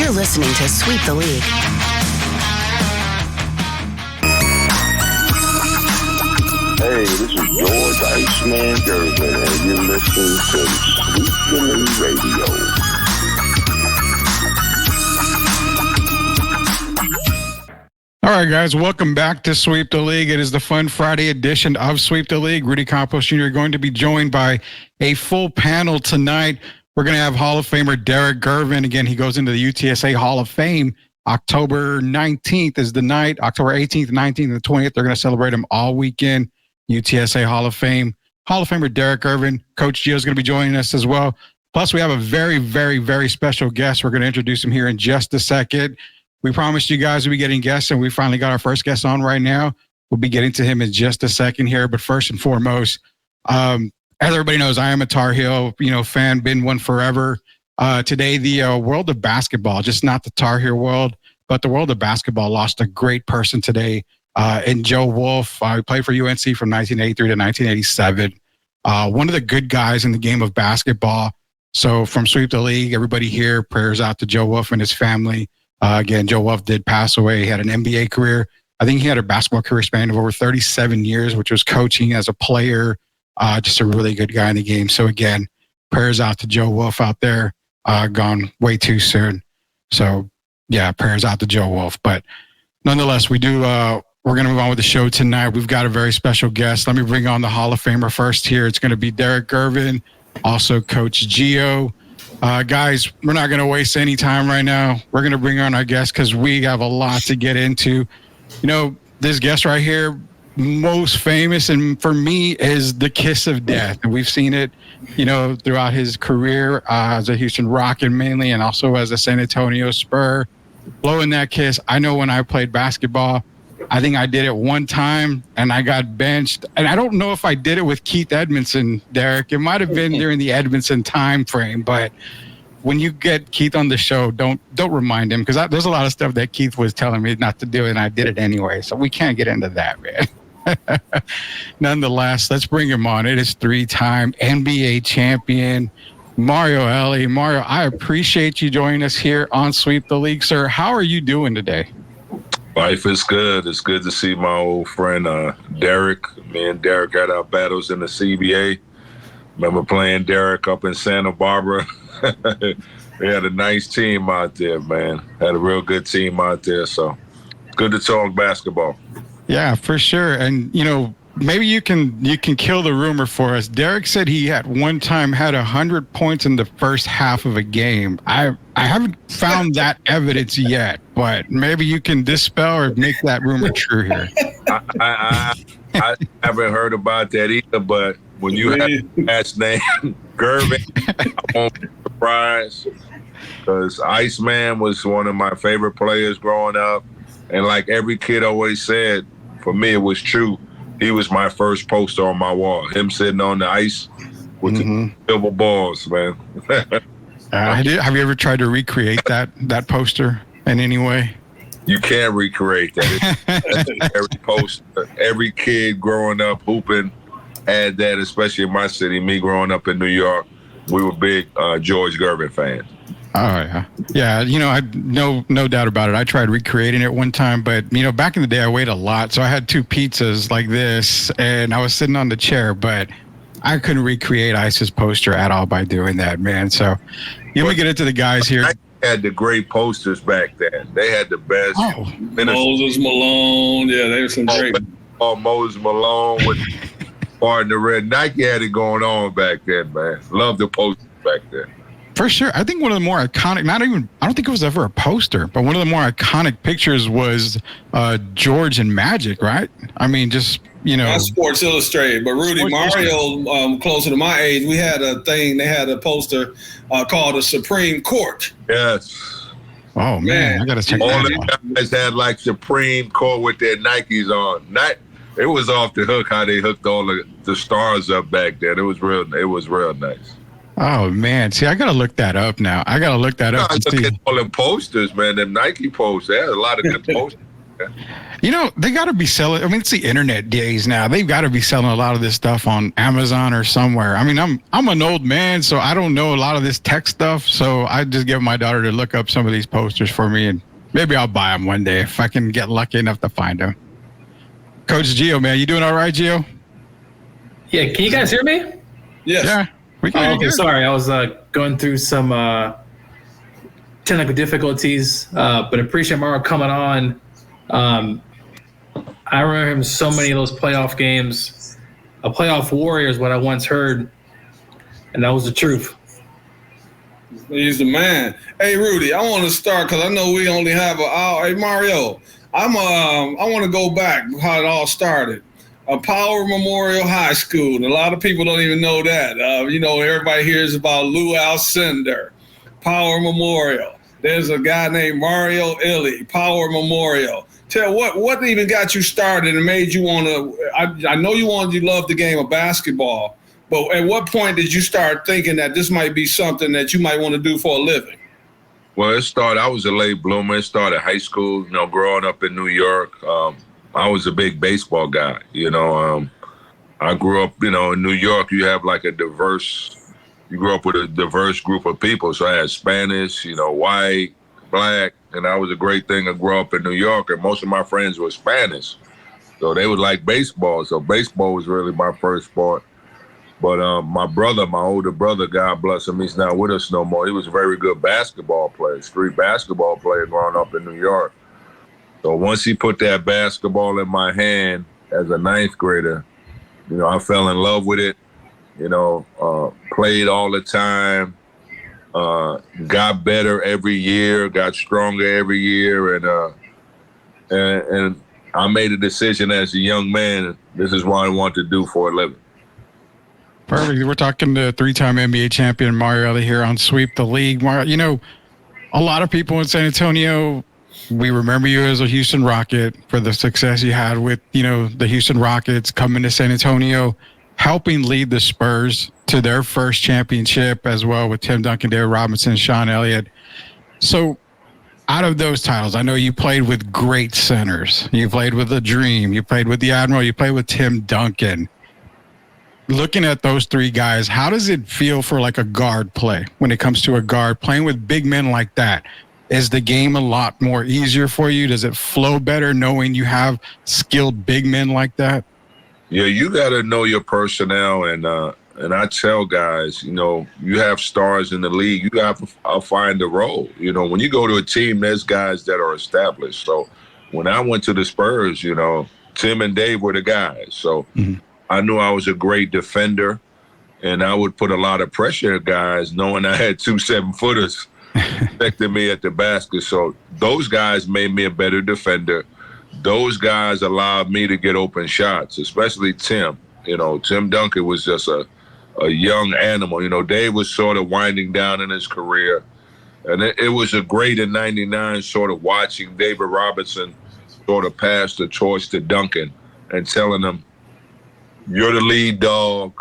You're listening to Sweep the League. Hey, this is George Iceman Gervin, and you're listening to Sweep the League Radio. All right, guys, welcome back to Sweep the League. It is the Fun Friday edition of Sweep the League. Rudy Campos Jr. going to be joined by a full panel tonight. We're going to have Hall of Famer Derek Gervin. Again, he goes into the UTSA Hall of Fame. October 19th is the night. October 18th, 19th, and 20th. They're going to celebrate him all weekend. UTSA Hall of Fame. Hall of Famer Derek Gervin. Coach Gio is going to be joining us as well. Plus, we have a very, very, very special guest. We're going to introduce him here in just a second. We promised you guys we'd be getting guests, and we finally got our first guest on right now. We'll be getting to him in just a second here. But first and foremost, as everybody knows, I am a Tar Heel, fan, been one forever. Today, the world of basketball, just not the Tar Heel world, but the world of basketball lost a great person today in Joe Wolf. He played for UNC from 1983 to 1987. One of the good guys in the game of basketball. So from Sweep the League, everybody here, prayers out to Joe Wolf and his family. Again, Joe Wolf did pass away. He had an NBA career. I think he had a basketball career span of over 37 years, which was coaching as a player. Just a really good guy in the game. So again, prayers out to Joe Wolf out there. Gone way too soon. So yeah, prayers out to Joe Wolf. But nonetheless, we're going to move on with the show tonight. We've got a very special guest. Let me bring on the Hall of Famer first here. It's going to be Derek Gervin, also Coach Gio. Guys, we're not going to waste any time right now. We're going to bring on our guest because we have a lot to get into. This guest right here, most famous, and for me, is the kiss of death. And we've seen it, throughout his career as a Houston Rocket mainly, and also as a San Antonio Spur. Blowing that kiss. I know when I played basketball, I think I did it one time and I got benched. And I don't know if I did it with Keith Edmondson, Derek. It might have been during the Edmondson time frame, but when you get Keith on the show, don't remind him, because there's a lot of stuff that Keith was telling me not to do, and I did it anyway. So we can't get into that, man. Nonetheless, let's bring him on. It is three-time NBA champion, Mario Elie. Mario, I appreciate you joining us here on Sweep the League, sir. How are you doing today? Life is good. It's good to see my old friend Derek. Me and Derek had our battles in the CBA. Remember playing Derek up in Santa Barbara. We had a nice team out there, man. Had a real good team out there. So good to talk basketball. Yeah, for sure. And, maybe you can kill the rumor for us. Derek said he at one time had 100 points in the first half of a game. I haven't found that evidence yet, but maybe you can dispel or make that rumor true here. I haven't heard about that either, but when you have a last name, Gervin, I won't be surprised, because Iceman was one of my favorite players growing up. And like every kid always said, for me, it was true. He was my first poster on my wall. Him sitting on the ice with the silver balls, man. Have you ever tried to recreate that poster in any way? You can't recreate that. Every poster, every kid growing up hooping had that, especially in my city. Me growing up in New York, we were big George Gervin fans. Oh, yeah. I no doubt about it. I tried recreating it one time, but, back in the day, I weighed a lot. So I had two pizzas like this, and I was sitting on the chair, but I couldn't recreate Ice's poster at all by doing that, man. So let me get into the guys here. I had the great posters back then. They had the best. Oh, Moses Malone. Yeah, they were some great. Moses Malone with Pardon the Red. Nike had it going on back then, man. Loved the posters back then. For sure. I think one of the more iconic, I don't think it was ever a poster, but one of the more iconic pictures was George and Magic, right? I mean, just, That's Sports Illustrated. But Rudy, Mario, closer to my age, we had a thing, they had a poster called the Supreme Court. Yes. Oh, man. I got to check that out. All the guys had like Supreme Court with their Nikes on. It was off the hook how they hooked all the stars up back then. It was real nice. Oh, man. See, I got to look that up now. I got to look that up. Look at all the posters, man. The Nike posters. They had a lot of good posters. You know, they got to be selling. I mean, it's the internet days now. They've got to be selling a lot of this stuff on Amazon or somewhere. I mean, I'm an old man, so I don't know a lot of this tech stuff. So I just get my daughter to look up some of these posters for me, and maybe I'll buy them one day if I can get lucky enough to find them. Coach Gio, man, you doing all right, Gio? Yeah, can you guys hear me? Yes. Yeah, we can. Okay, sorry, I was going through some technical difficulties, but appreciate Mario coming on. I remember him so many of those playoff games. A playoff warrior is what I once heard, and that was the truth. He's the man. Hey, Rudy, I want to start because I know we only have an hour. Hey, Mario, I want to go back how it all started. Power Memorial High School. And a lot of people don't even know that. Everybody hears about Lou Alcindor, Power Memorial. There's a guy named Mario Elie, Power Memorial. Tell what even got you started and made you want to? I know you love the game of basketball, but at what point did you start thinking that this might be something that you might want to do for a living? Well, I was a late bloomer. It started high school, growing up in New York. I was a big baseball guy, I grew up, in New York, you have like you grew up with a diverse group of people. So I had Spanish, white, black, and that was a great thing to grow up in New York. And most of my friends were Spanish. So they would like baseball. So baseball was really my first sport. But my older brother, God bless him, he's not with us no more. He was a very good basketball player, street basketball player growing up in New York. So once he put that basketball in my hand as a ninth grader, I fell in love with it, played all the time, got better every year, got stronger every year. And I made a decision as a young man, this is what I want to do for a living. Perfect. We're talking to three-time NBA champion Mario Elie here on Sweep the League. Mario, a lot of people in San Antonio, we remember you as a Houston Rocket for the success you had with, the Houston Rockets coming to San Antonio, helping lead the Spurs to their first championship as well with Tim Duncan, David Robinson, Sean Elliott. So out of those titles, I know you played with great centers. You played with the Dream. You played with the Admiral. You played with Tim Duncan. Looking at those three guys, how does it feel for like a guard play when it comes to a guard playing with big men like that? Is the game a lot more easier for you? Does it flow better knowing you have skilled big men like that? Yeah, you got to know your personnel. And I tell guys, you have stars in the league. You got to find a role. When you go to a team, there's guys that are established. So when I went to the Spurs, Tim and Dave were the guys. So I knew I was a great defender, and I would put a lot of pressure at guys knowing I had 2 7-footers protecting me at the basket. So those guys made me a better defender. Those guys allowed me to get open shots, especially Tim. Tim Duncan was just a young animal. Dave was sort of winding down in his career. And it was a great in 99 sort of watching David Robinson sort of pass the torch to Duncan and telling him, you're the lead dog.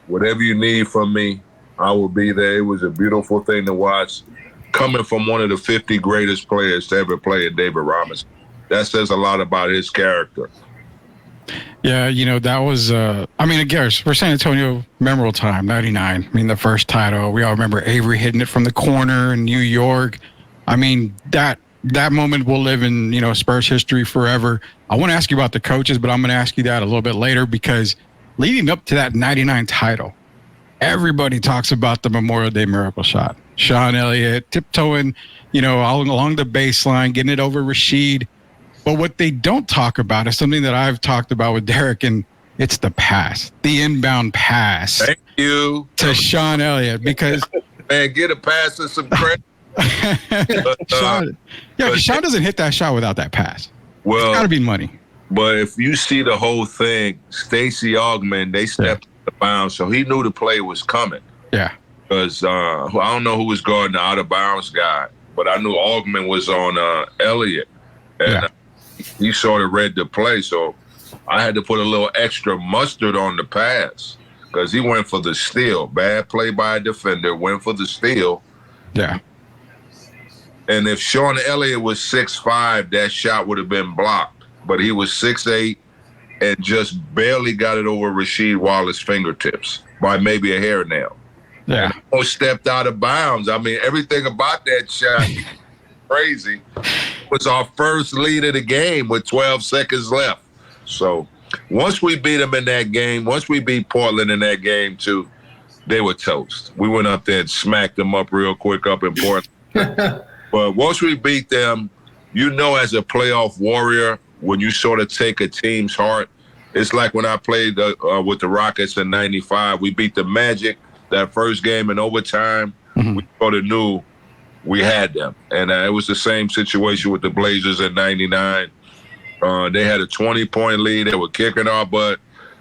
Whatever you need from me, I will be there. It was a beautiful thing to watch coming from one of the 50 greatest players to ever play in David Robinson. That says a lot about his character. Yeah, that was, again, for San Antonio, memorable time, 99. The first title. We all remember Avery hitting it from the corner in New York. That moment will live in, Spurs history forever. I want to ask you about the coaches, but I'm going to ask you that a little bit later because leading up to that 99 title, everybody talks about the Memorial Day miracle shot. Sean Elliott tiptoeing, all along the baseline, getting it over Rasheed. But what they don't talk about is something that I've talked about with Derek, and it's the pass, the inbound pass. Thank you. To Sean Elliott, because man, get a pass and some credit. Sean doesn't hit that shot without that pass. Well, it's got to be money. But if you see the whole thing, Stacey Augmon, they stepped out of bounds, so he knew the play was coming. Yeah. Because I don't know who was guarding the out of bounds guy, but I knew Augmon was on Elliott, and he sort of read the play. So I had to put a little extra mustard on the pass because he went for the steal. Bad play by a defender, went for the steal. Yeah. And if Sean Elliott was 6'5", that shot would have been blocked. But he was 6'8", and just barely got it over Rasheed Wallace's fingertips by maybe a hair nail. Yeah. And almost stepped out of bounds. I mean, everything about that shot crazy. It was our first lead of the game with 12 seconds left. So once we beat them in that game, once we beat Portland in that game too, they were toast. We went up there and smacked them up real quick up in Portland. But once we beat them, you know, as a playoff warrior, when you sort of take a team's heart, it's like when I played with the Rockets in '95. We beat the Magic that first game in overtime. We sort of knew we had them. And it was the same situation with the Blazers in '99. They had a 20-point lead. They were kicking our butt.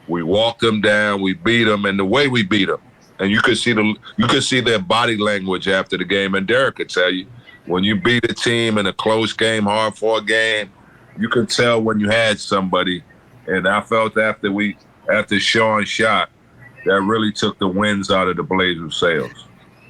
We walked them down. We beat them. And the way we beat them, and you could see their body language after the game. And Derek could tell you, when you beat a team in a close game, hard-fought game, you could tell when you had somebody. And I felt after Sean shot, that really took the winds out of the Blazers' sails.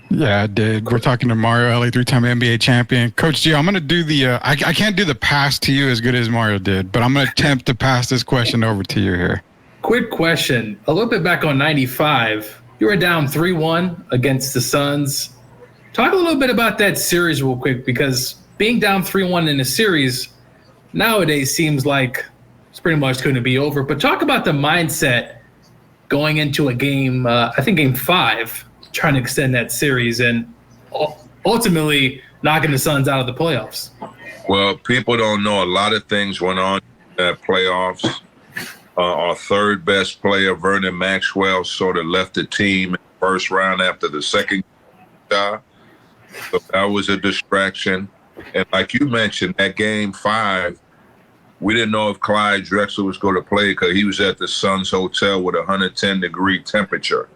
Yeah, it did. We're talking to Mario Elie, 3-time NBA champion. Coach G, I'm going to do the I can't do the pass to you as good as Mario did, but I'm going to attempt to pass this question over to you here. Quick question. A little bit back on 95, you were down 3-1 against the Suns. Talk a little bit about that series real quick, because being down 3-1 in a series nowadays seems like it's pretty much going to be over. But talk about the mindset going into a game, I think game 5, trying to extend that series and ultimately knocking the Suns out of the playoffs. Well, people don't know a lot of things went on in that playoffs. Our third best player, Vernon Maxwell, sort of left the team in the first round after the second shot. So that was a distraction. And like you mentioned, that game 5, we didn't know if Clyde Drexler was going to play because he was at the Suns hotel with a 110-degree temperature.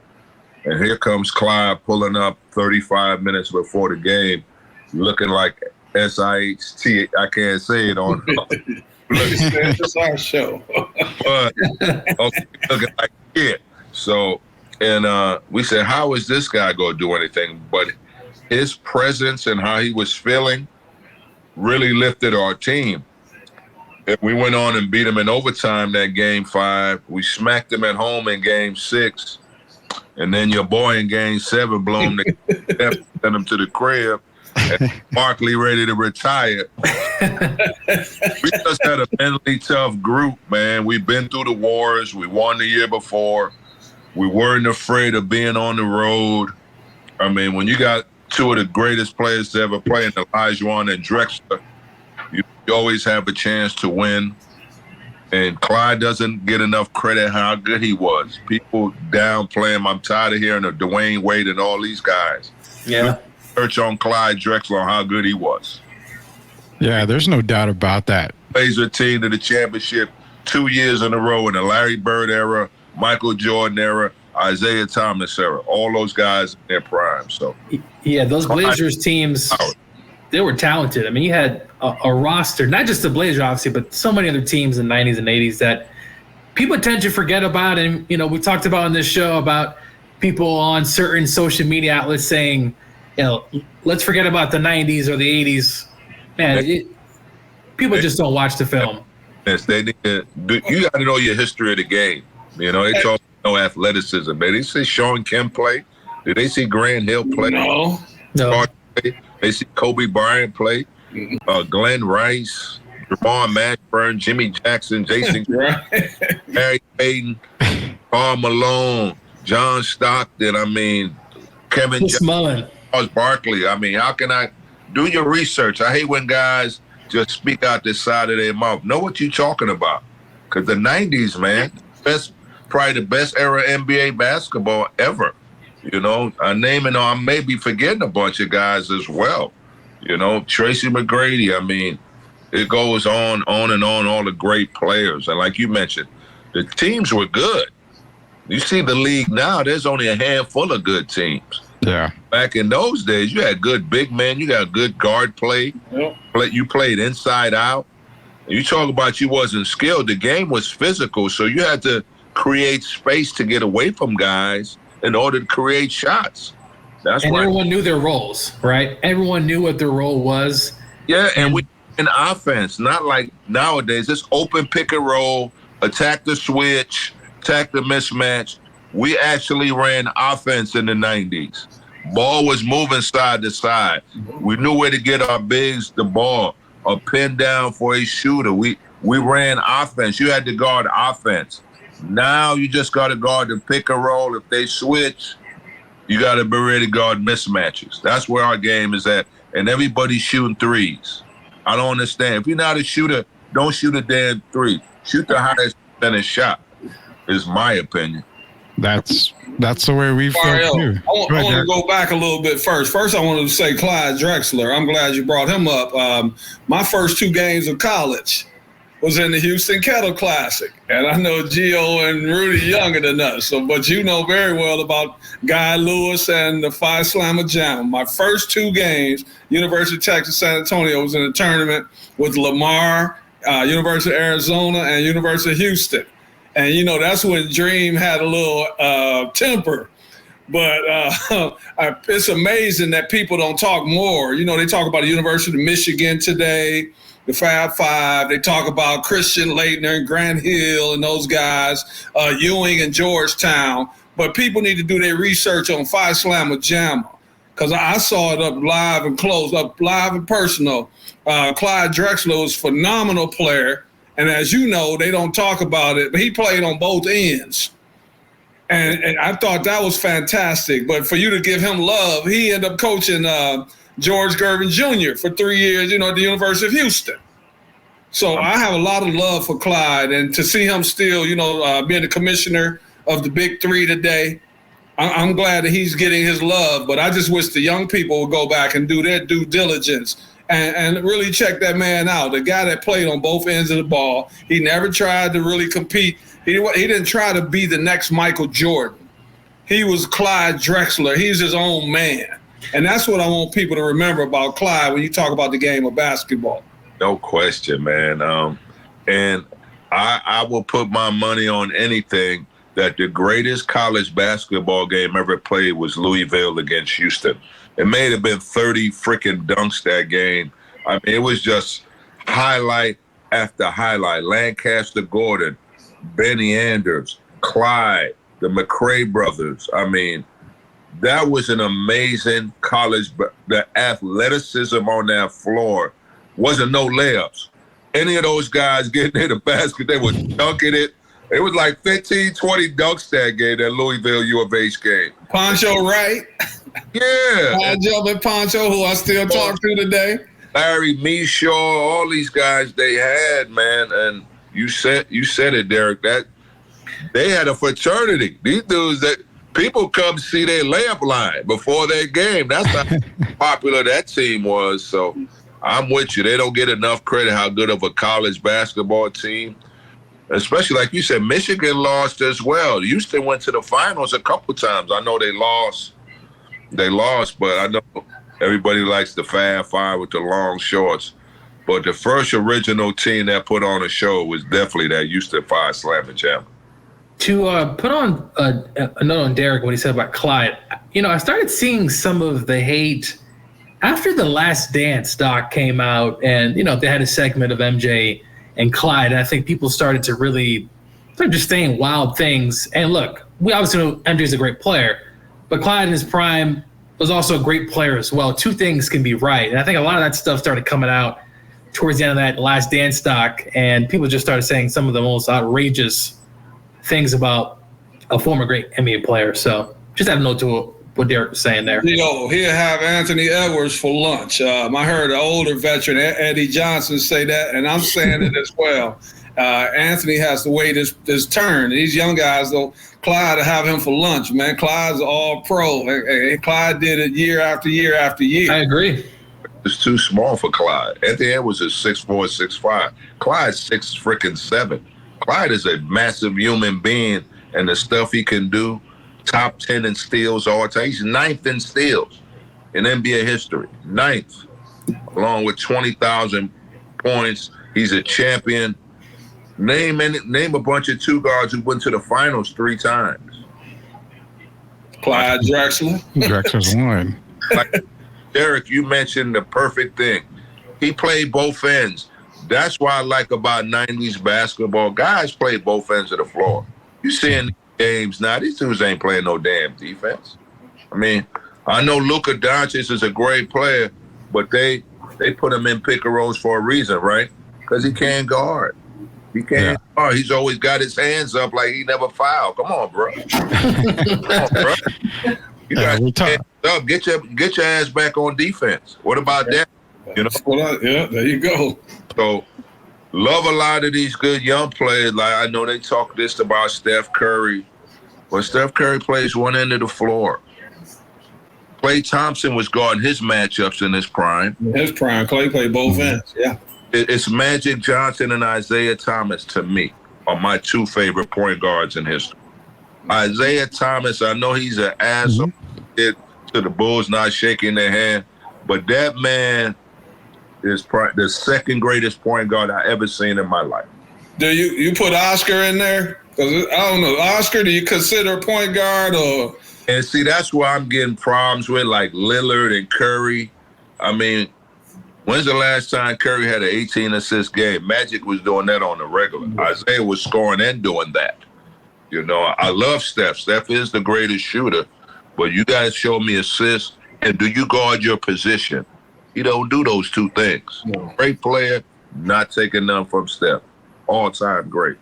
And here comes Clyde pulling up 35 minutes before the game, looking like SIHT. I can't say it on. It's our show. But okay, looking like shit. So, and we said, how is this guy going to do anything? But his presence and how he was feeling really lifted our team. And we went on and beat him in overtime that game 5. We smacked him at home in game 6. And then your boy in game 7 blew him to send him to the crib. And Barkley ready to retire. We just had a mentally tough group, man. We've been through the wars. We won the year before. We weren't afraid of being on the road. I mean, when you got two of the greatest players to ever play in Olajuwon and Drexler, you always have a chance to win. And Clyde doesn't get enough credit how good he was. People downplay him. I'm tired of hearing of Dwayne Wade and all these guys. Yeah. Search on Clyde Drexler on how good he was. Yeah, there's no doubt about that. Blazer team to the championship 2 years in a row in the Larry Bird era, Michael Jordan era, Isaiah Thomas era. All those guys in their prime. So yeah, those Blazers teams, they were talented. I mean, you had a roster, not just the Blazers, obviously, but so many other teams in the 90s and 80s that people tend to forget about. And, you know, we talked about on this show about people on certain social media outlets saying, you know, let's forget about the 90s or the 80s. Man, people just don't watch the film. Yes, they need to, you got to know your history of the game. You know, they talk no athleticism. Did they see Sean Kemp play? Did they see Grant Hill play? No. They see Kobe Bryant play. Glenn Rice, Javon Mashburn, Jimmy Jackson, Jason, Harry Payton, Karl Malone, John Stockton. I mean, Kevin Mullen, Charles Barkley. I mean, how can I do your research? I hate when guys just speak out the side of their mouth. Know what you're talking about. Because the 90s, man, probably the best era NBA basketball ever. You know, I may be forgetting a bunch of guys as well. You know, Tracy McGrady. I mean, it goes on and on, all the great players. And like you mentioned, the teams were good. You see the league now, there's only a handful of good teams. Yeah. Back in those days, you had good big men. You got good guard play. Yep. You played inside out. You talk about you wasn't skilled. The game was physical, so you had to create space to get away from guys in order to create shots. That's And why. everyone knew their roles, right? Everyone knew what their role was. Yeah, and we in offense, not like nowadays. It's open pick and roll, attack the switch, attack the mismatch. We actually ran offense in the 90s. Ball was moving side to side. We knew where to get our bigs the ball, a pin down for a shooter. We ran offense. You had to guard offense. Now you just got to guard the pick and roll. If they switch, you got to be ready to guard mismatches. That's where our game is at. And everybody's shooting threes. I don't understand. If you're not a shooter, don't shoot a damn three. Shoot the highest percentage shot, is my opinion. That's the way we feel Mario, too. I want to go back a little bit first. First, I wanted to say Clyde Drexler. I'm glad you brought him up. My first 2 games of college was in the Houston Kettle Classic. And I know Gio and Rudy younger than us, but you know very well about Guy Lewis and the Phi Slamma Jam. My first 2 games, University of Texas, San Antonio, was in a tournament with Lamar, University of Arizona, and University of Houston. And, you know, that's when Dream had a little temper. But it's amazing that people don't talk more. You know, they talk about the University of Michigan today, the Fab Five. They talk about Christian Laettner and Grant Hill and those guys, Ewing and Georgetown. But people need to do their research on Phi Slamma Jamma, because I saw it up live and close, up live and personal. Clyde Drexler was a phenomenal player. And as you know, they don't talk about it, but he played on both ends. And I thought that was fantastic. But for you to give him love, he ended up coaching George Gervin Jr. for 3 years, you know, at the University of Houston. So I have a lot of love for Clyde. And to see him still, you know, being the commissioner of the Big Three today, I'm glad that he's getting his love. But I just wish the young people would go back and do their due diligence and really check that man out. The guy that played on both ends of the ball. He never tried to really compete. He didn't try to be the next Michael Jordan. He was Clyde Drexler. He's his own man. And that's what I want people to remember about Clyde when you talk about the game of basketball. No question, man. And I will put my money on anything that the greatest college basketball game ever played was Louisville against Houston. It may have been 30 freaking dunks that game. I mean, it was just highlight after highlight. Lancaster Gordon, Benny Anders, Clyde, the McRae brothers. I mean, that was an amazing college. The athleticism on that floor wasn't no layups. Any of those guys getting in the basket, they were dunking it. It was like 15, 20 dunks that game, that Louisville U of H game. Poncho Wright. Yeah. Jumping Poncho, who I still talk to today. Larry Mishaw, all these guys they had, man. And you said it, Derek, that they had a fraternity. These dudes that people come see their layup line before their game. That's how popular that team was. So I'm with you. They don't get enough credit how good of a college basketball team. Especially like you said, Michigan lost as well. Houston went to the finals a couple times. I know they lost. But I know everybody likes the Fab Five with the long shorts. But the first original team that put on a show was definitely that Houston Phi Slamma Jamma. To put on a note on Derek, what he said about Clyde, you know, I started seeing some of the hate after The Last Dance doc came out, and, you know, they had a segment of MJ and Clyde, and I think people started to really start just saying wild things. And look, we obviously know MJ's a great player, but Clyde in his prime was also a great player as well. Two things can be right. And I think a lot of that stuff started coming out towards the end of that Last Dance doc, and people just started saying some of the most outrageous things about a former great NBA player. So just add a note to what Derek was saying there. You know, he'll have Anthony Edwards for lunch. I heard an older veteran, Eddie Johnson, say that, and I'm saying it as well. Anthony has to wait his turn. These young guys, though, Clyde will have him for lunch, man. Clyde's all pro. And Clyde did it year after year after year. I agree. It's too small for Clyde. Anthony Edwards is 6'4", 6'5". Clyde's 6'7". Clyde is a massive human being, and the stuff he can do, top 10 in steals all time. He's 9th in steals in NBA history. 9th, along with 20,000 points. He's a champion. Name a bunch of two guards who went to the finals 3 times. Clyde Drexler. Drexler's one. Like Derek, you mentioned the perfect thing. He played both ends. That's what I like about 90s basketball. Guys play both ends of the floor. You seeing games now, these dudes ain't playing no damn defense. I mean, I know Luka Doncic is a great player, but they put him in pick and rolls for a reason, right? Because he can't guard. He can't guard. He's always got his hands up like he never fouled. Come on, bro. Come on, bro. You got your hands up. Get your ass back on defense. What about that? You know? Yeah, there you go. So, love a lot of these good young players. Like, I know they talk this about Steph Curry, but Steph Curry plays one end of the floor. Klay Thompson was guarding his matchups in his prime. His prime. Klay played both ends. Yeah. It's Magic Johnson and Isaiah Thomas, to me, are my two favorite point guards in history. Isaiah Thomas, I know he's an asshole to the Bulls not shaking their hand, but that man is the second greatest point guard I ever seen in my life. Do you put Oscar in there? Because I don't know, Oscar, do you consider a point guard or? And see, that's where I'm getting problems with, like Lillard and Curry. I mean, when's the last time Curry had an 18-assist game? Magic was doing that on the regular. Isaiah was scoring and doing that. You know, I love Steph. Steph is the greatest shooter, but you guys show me assists, and do you guard your position? You don't do those two things. No. Great player, not taking none from Steph. All-time great.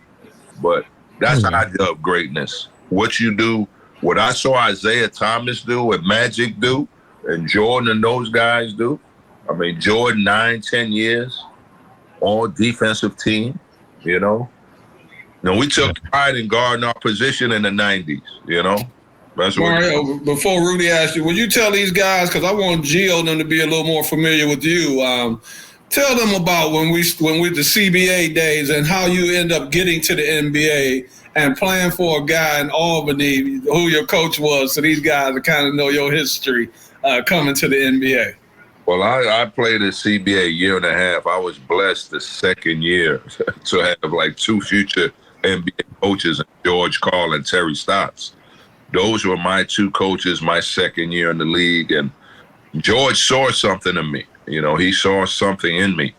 But that's how I love greatness. What you do, what I saw Isaiah Thomas do and Magic do and Jordan and those guys do. I mean, Jordan, 9-10 years, all defensive team, you know. You know, we took pride in guarding our position in the 90s, you know. That's what Mario, before Rudy asked you, will you tell these guys, because I want Gio them to be a little more familiar with you, tell them about when we the CBA days and how you end up getting to the NBA and playing for a guy in Albany who your coach was, so these guys kind of know your history coming to the NBA. Well, I played at CBA a year and a half. I was blessed the second year to have like two future NBA coaches, George Karl and Terry Stotts. Those were my two coaches my second year in the league. And George saw something in me. You know, he saw something in me.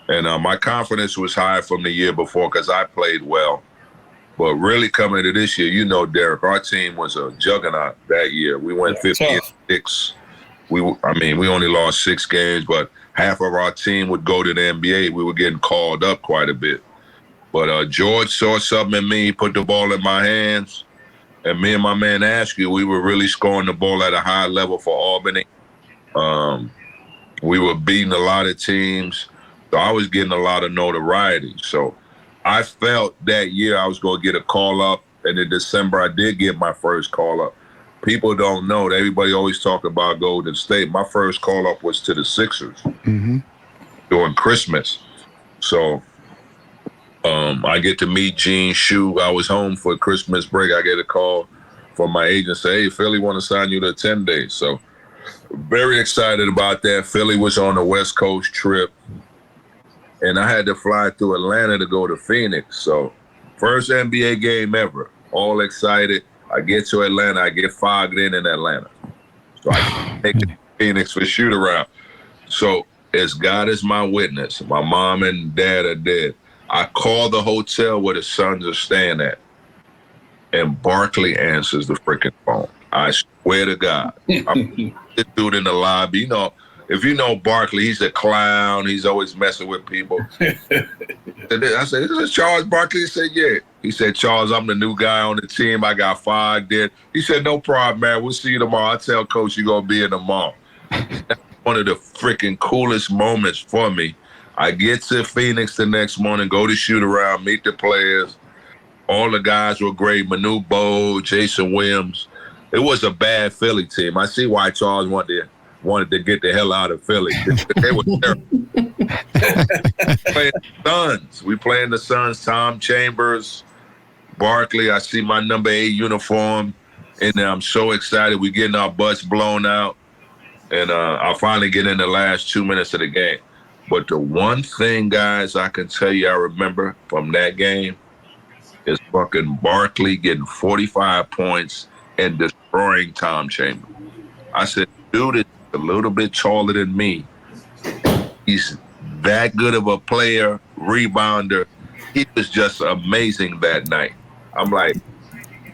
And my confidence was high from the year before because I played well. But really coming into this year, you know, Derek, our team was a juggernaut that year. We went 50-6. We only lost 6 games, but half of our team would go to the NBA. We were getting called up quite a bit. But George saw something in me, put the ball in my hands. And me and my man Askew, we were really scoring the ball at a high level for Albany. We were beating a lot of teams. So I was getting a lot of notoriety. So I felt that year I was going to get a call up. And in December, I did get my first call up. People don't know. Everybody always talk about Golden State. My first call up was to the Sixers during Christmas. So I get to meet Gene Shue. I was home for Christmas break. I get a call from my agent say, hey, Philly want to sign you to 10 days. So very excited about that. Philly was on a West Coast trip. And I had to fly through Atlanta to go to Phoenix. So first NBA game ever. All excited. I get to Atlanta. I get fogged in Atlanta. So I take it to Phoenix for shoot around. So as God is my witness, my mom and dad are dead. I call the hotel where the Suns are staying at. And Barkley answers the freaking phone. I swear to God. I'm this dude in the lobby. You know, if you know Barkley, he's a clown. He's always messing with people. I said, is this Charles Barkley? He said, yeah. He said, Charles, I'm the new guy on the team. I got fogged in. He said, no problem, man. We'll see you tomorrow. I tell Coach you're going to be in tomorrow. That's one of the freaking coolest moments for me. I get to Phoenix the next morning, go to shoot around, meet the players. All the guys were great. Manu Bol, Jason Williams. It was a bad Philly team. I see why Charles wanted to get the hell out of Philly. They were terrible. Playing the Suns. We playing the Suns. Tom Chambers, Barkley. I see my number 8 uniform, and I'm so excited. We're getting our butts blown out, and I'll finally get in the last 2 minutes of the game. But the one thing, guys, I can tell you I remember from that game is fucking Barkley getting 45 points and destroying destroying Tom Chamberlain. I said, dude is a little bit taller than me. He's that good of a player, rebounder. He was just amazing that night. I'm like,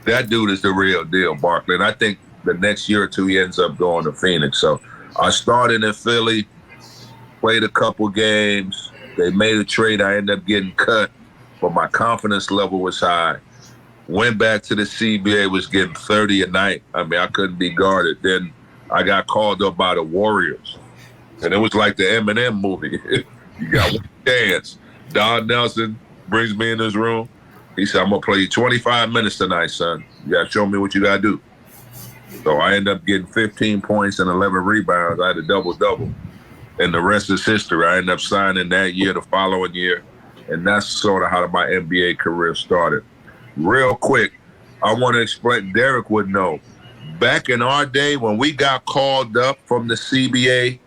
that dude is the real deal, Barkley. And I think the next year or two, he ends up going to Phoenix. So I started in Philly, played a couple games. They made a trade. I ended up getting cut, but my confidence level was high. Went back to the CBA, was getting 30 a night. I mean, I couldn't be guarded. Then I got called up by the Warriors. And it was like the Eminem movie. You got one chance. Don Nelson brings me in his room. He said, I'm going to play you 25 minutes tonight, son. You got to show me what you got to do. So I ended up getting 15 points and 11 rebounds. I had a double-double. And the rest is history. I ended up signing that year, the following year. And that's sort of how my NBA career started. Real quick, I want to explain, Derek would know. Back in our day, when we got called up from the CBA,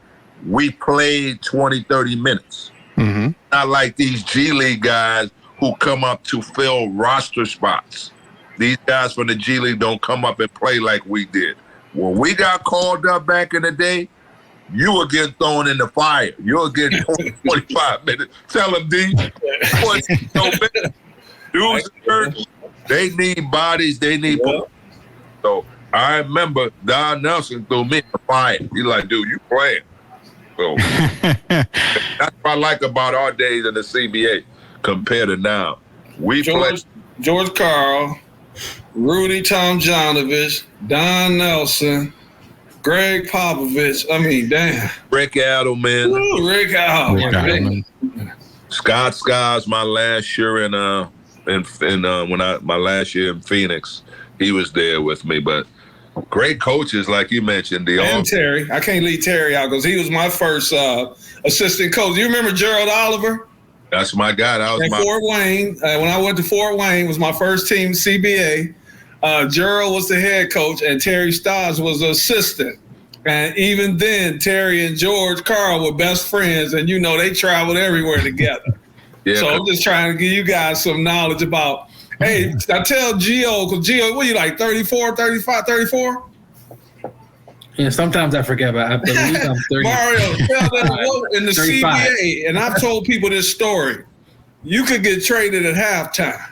we played 20, 30 minutes. Mm-hmm. Not like these G League guys who come up to fill roster spots. These guys from the G League don't come up and play like we did. When we got called up back in the day, you were getting thrown in the fire. You were getting 25 minutes. Tell them, D. Dudes hurt. They need bodies. They need. So I remember Don Nelson threw me in the fire. He's like, dude, you playing. So that's what I like about our days in the CBA compared to now. George Karl, Rudy Tomjanovich, Don Nelson, Greg Popovich. I mean, damn. Rick Adelman. Ooh, Rick Adelman. Scott Skiles, my last year my last year in Phoenix, he was there with me. But great coaches, like you mentioned. And Terry. I can't leave Terry out because he was my first assistant coach. You remember Gerald Oliver? That's my guy. That was Fort Wayne. When I went to Fort Wayne, was my first team CBA. Gerald was the head coach, and Terry Stotts was the assistant. And even then, Terry and George Karl were best friends, and they traveled everywhere together. Yeah, so I'm just trying to give you guys some knowledge about, hey, I tell Gio, because Gio, what are you like, 34, 35, 34? Yeah, sometimes I forget, but I believe I'm 30. Mario, tell them in the 35. CBA, and I've told people this story, you could get traded at halftime.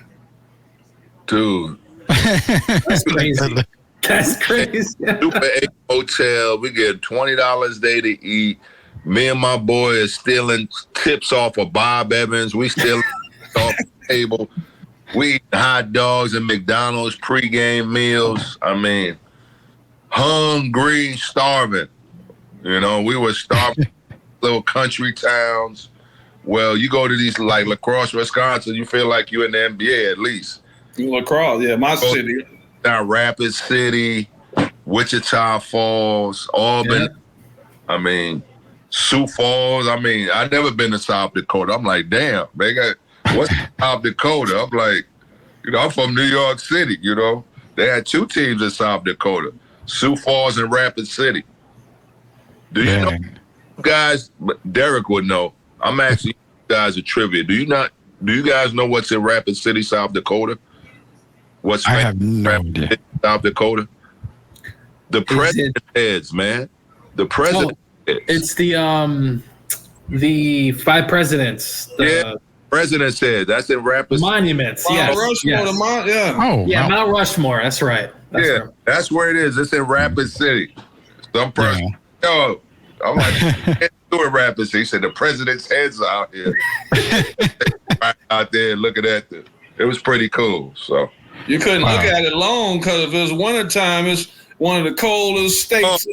Dude. That's crazy. That's crazy. Super 8 hotel. We get $20 a day to eat. Me and my boy is stealing tips off of Bob Evans. We stealing off the table. We eat hot dogs and McDonald's pregame meals. I mean, hungry, starving. We were starving little country towns. Well, you go to these like La Crosse, Wisconsin, you feel like you're in the NBA at least. La Crosse, yeah, my city. Down Rapid City, Wichita Falls, Auburn. Yeah. I mean, Sioux Falls. I mean, I've never been to South Dakota. I'm like, damn, they got what's South Dakota? I'm like, I'm from New York City, They had 2 teams in South Dakota, Sioux Falls and Rapid City. Do you know, guys, Derek would know. I'm asking you guys a trivia. Do you guys know what's in Rapid City, South Dakota? I have no idea. South Dakota? The president heads, man. The president heads. It's the 5 presidents. President's head. That's in Rapid City. Monuments, Mount yes. Rushmore, yes. Oh, yeah, Mount Rushmore. That's right. That's where it is. It's in Rapid City. Some person, I'm like, can't do it Rapid City. He said the president's heads out here. Right out there looking at them. It was pretty cool. So you couldn't look at it long because if it was wintertime, it's one of the coldest states.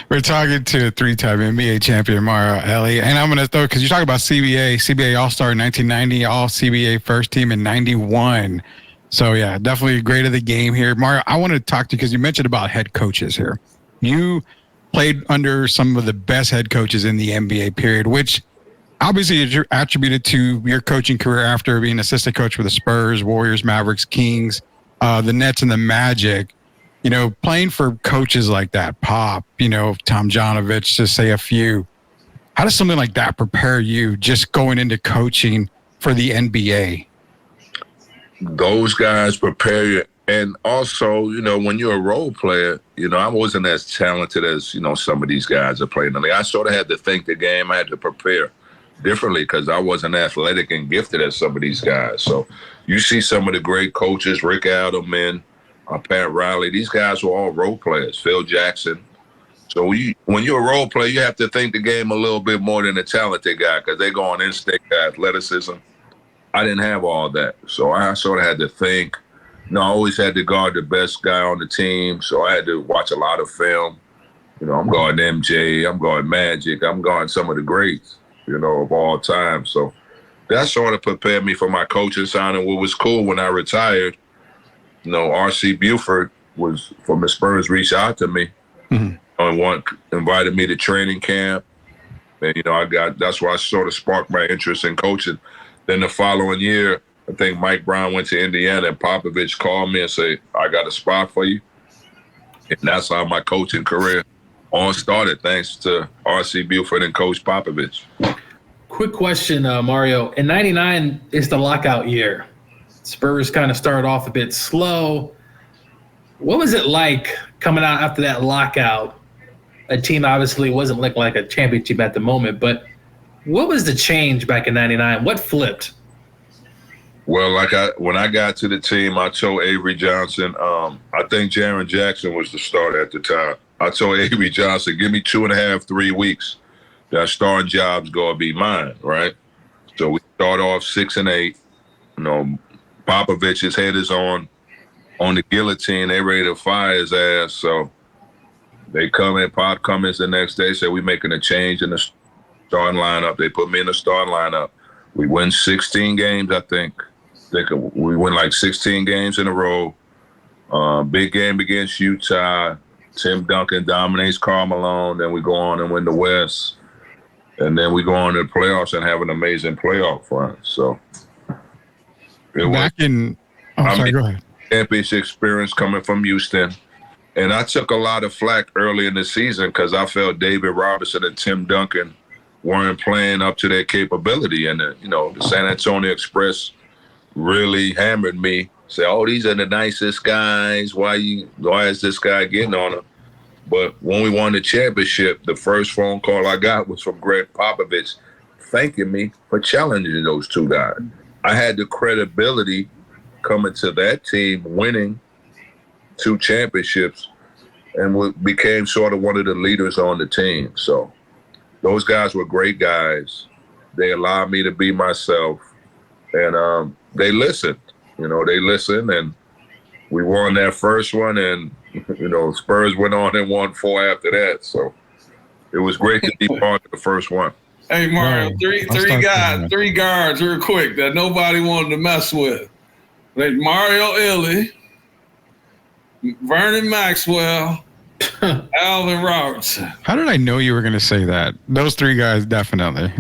We're talking to a 3-time NBA champion, Mario Elie. And I'm going to throw, because you talk about CBA All-Star in 1990, All CBA first team in 91. So, yeah, definitely great of the game here. Mario, I want to talk to you because you mentioned about head coaches here. You played under some of the best head coaches in the NBA period, which obviously is attributed to your coaching career after being assistant coach for the Spurs, Warriors, Mavericks, Kings, the Nets, and the Magic. Playing for coaches like that, Pop, Tomjanovich, to say a few. How does something like that prepare you just going into coaching for the NBA? those guys prepare you. And also, when you're a role player, I wasn't as talented as, some of these guys are playing. I sort of had to think the game. I had to prepare differently because I wasn't athletic and gifted as some of these guys. So you see some of the great coaches, Rick Adelman, Pat Riley, these guys were all role players, Phil Jackson. So when you're a role player, you have to think the game a little bit more than a talented guy because they go on instinct, athleticism. I didn't have all that. So I sort of had to think. I always had to guard the best guy on the team, so I had to watch a lot of film. I'm guarding MJ, I'm guarding Magic, I'm guarding some of the greats, of all time. So that sort of prepared me for my coaching signing. What was cool when I retired, R.C. Buford was from the Spurs reached out to me and invited me to training camp. And, that's why I sort of sparked my interest in coaching. Then the following year, I think Mike Brown went to Indiana and Popovich called me and said, I got a spot for you. And that's how my coaching career started, thanks to R.C. Buford and Coach Popovich. Quick question, Mario. In 99 is the lockout year. Spurs kind of started off a bit slow. What was it like coming out after that lockout? A team obviously wasn't looking like a championship at the moment, but what was the change back in 99? What flipped? Well, when I got to the team, I told Avery Johnson, I think Jaren Jackson was the starter at the time. I told Avery Johnson, give me 2.5, 3 weeks. That starting job's going to be mine, right? So we start off 6-8. Popovich's head is on the guillotine. They ready to fire his ass. So they come in, Pop comes the next day, say we making a change in the starting lineup. They put me in the starting lineup. We win 16 games, I think. We win like 16 games in a row. Big game against Utah. Tim Duncan dominates Karl Malone. Then we go on and win the West. And then we go on to the playoffs and have an amazing playoff run. So go ahead. Championship experience coming from Houston. And I took a lot of flack early in the season because I felt David Robinson and Tim Duncan weren't playing up to their capability. And, the San Antonio Express really hammered me. Say, these are the nicest guys. Why is this guy getting on them? But when we won the championship, the first phone call I got was from Greg Popovich thanking me for challenging those two guys. I had the credibility coming to that team, winning 2 championships, and became sort of one of the leaders on the team. So those guys were great guys. They allowed me to be myself, and they listened. They listened, and we won that first one, and Spurs went on and won 4 after that. So it was great to be part of the first one. Hey, Mario, three guards real quick that nobody wanted to mess with. Like Mario Elie, Vernon Maxwell, Alvin Robertson. How did I know you were going to say that? Those 3 guys, definitely.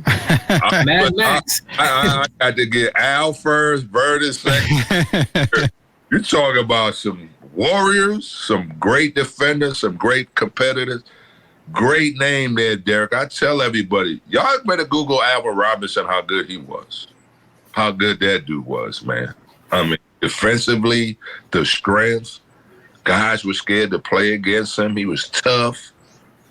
Mad Max. I got to get Al first, Vernon second. You're talking about some warriors, some great defenders, some great competitors. Great name there, Derek. I tell everybody, y'all better Google Alvin Robinson, how good he was. How good that dude was, man. I mean, defensively, the strength. Guys were scared to play against him. He was tough.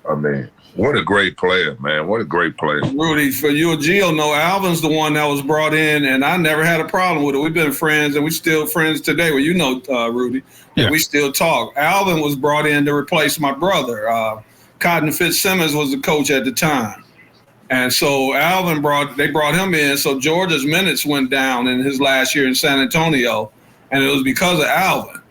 I mean, what a great player, man. What a great player. Rudy, for you and Gio know, Alvin's the one that was brought in, and I never had a problem with it. We've been friends, and we're still friends today. Well, Rudy, yeah. We still talk. Alvin was brought in to replace my brother. Cotton Fitzsimmons was the coach at the time. And so they brought him in, so Georgia's minutes went down in his last year in San Antonio, and it was because of Alvin.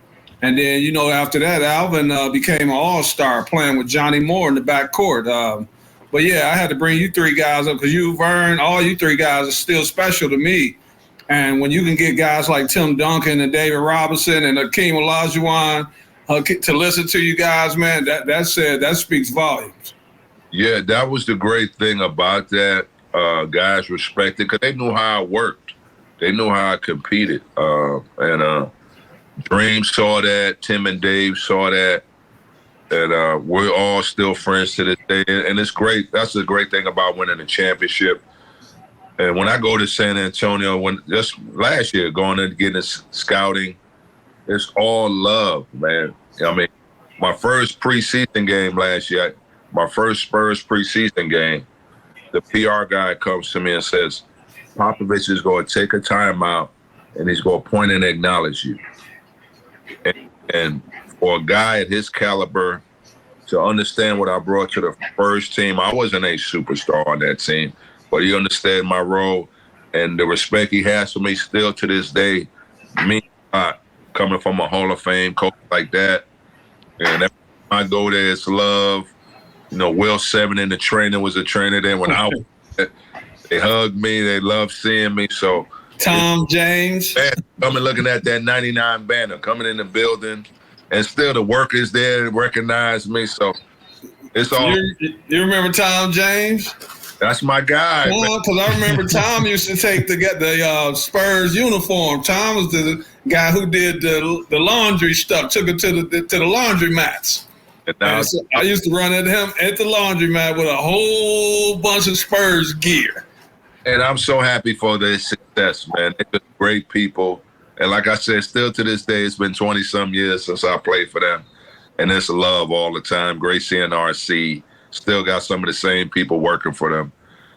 And then, after that, Alvin became an all-star playing with Johnny Moore in the backcourt. But, yeah, I had to bring you 3 guys up because you, Vern, all you 3 guys are still special to me. And when you can get guys like Tim Duncan and David Robinson and Akeem Olajuwon to listen to you guys, man, that speaks volumes. Yeah, that was the great thing about that. Guys respected because they knew how I worked. They knew how I competed. And Dream saw that. Tim and Dave saw that. And we're all still friends to this day. And it's great. That's the great thing about winning a championship. And when I go to San Antonio, when just last year, going and getting scouting, it's all love, man. I mean, my first preseason game last year, my first Spurs preseason game, the PR guy comes to me and says, Popovich is going to take a timeout and he's going to point and acknowledge you. And for a guy at his caliber to understand what I brought to the first team, I wasn't a superstar on that team, but he understood my role and the respect he has for me still to this day. Me coming from a Hall of Fame coach like that. And every time I go there, it's love. You know, Will Seven in the training was a trainer there. When I was, they hugged me. They loved seeing me. So Tom James. Coming looking at that 99 banner, coming in the building, and still the workers there recognize me. So it's all. You remember Tom James? That's my guy. Because I remember Tom used to take the Spurs uniform. Tom was the guy who did the laundry stuff, took it to the laundry mats. And now, so I used to run at him at the laundry mat with a whole bunch of Spurs gear. And I'm so happy for their success, man. They're just great people. And like I said, still to this day, it's been 20-some years since I played for them. And it's love all the time. Gracie and RC still got some of the same people working for them.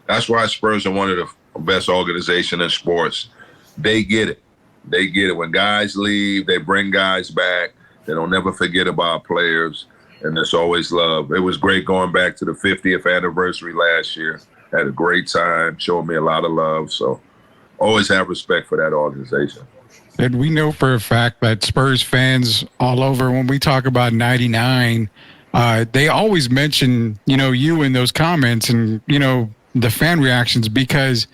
That's why Spurs are one of the best organizations in sports. They get it. They get it. When guys leave, they bring guys back. They don't never forget about players. And there's always love. It was great going back to the 50th anniversary last year. Had a great time, showed me a lot of love. So always have respect for that organization. And we know for a fact that Spurs fans all over, when we talk about 99, they always mention, you in those comments and, the fan reactions, because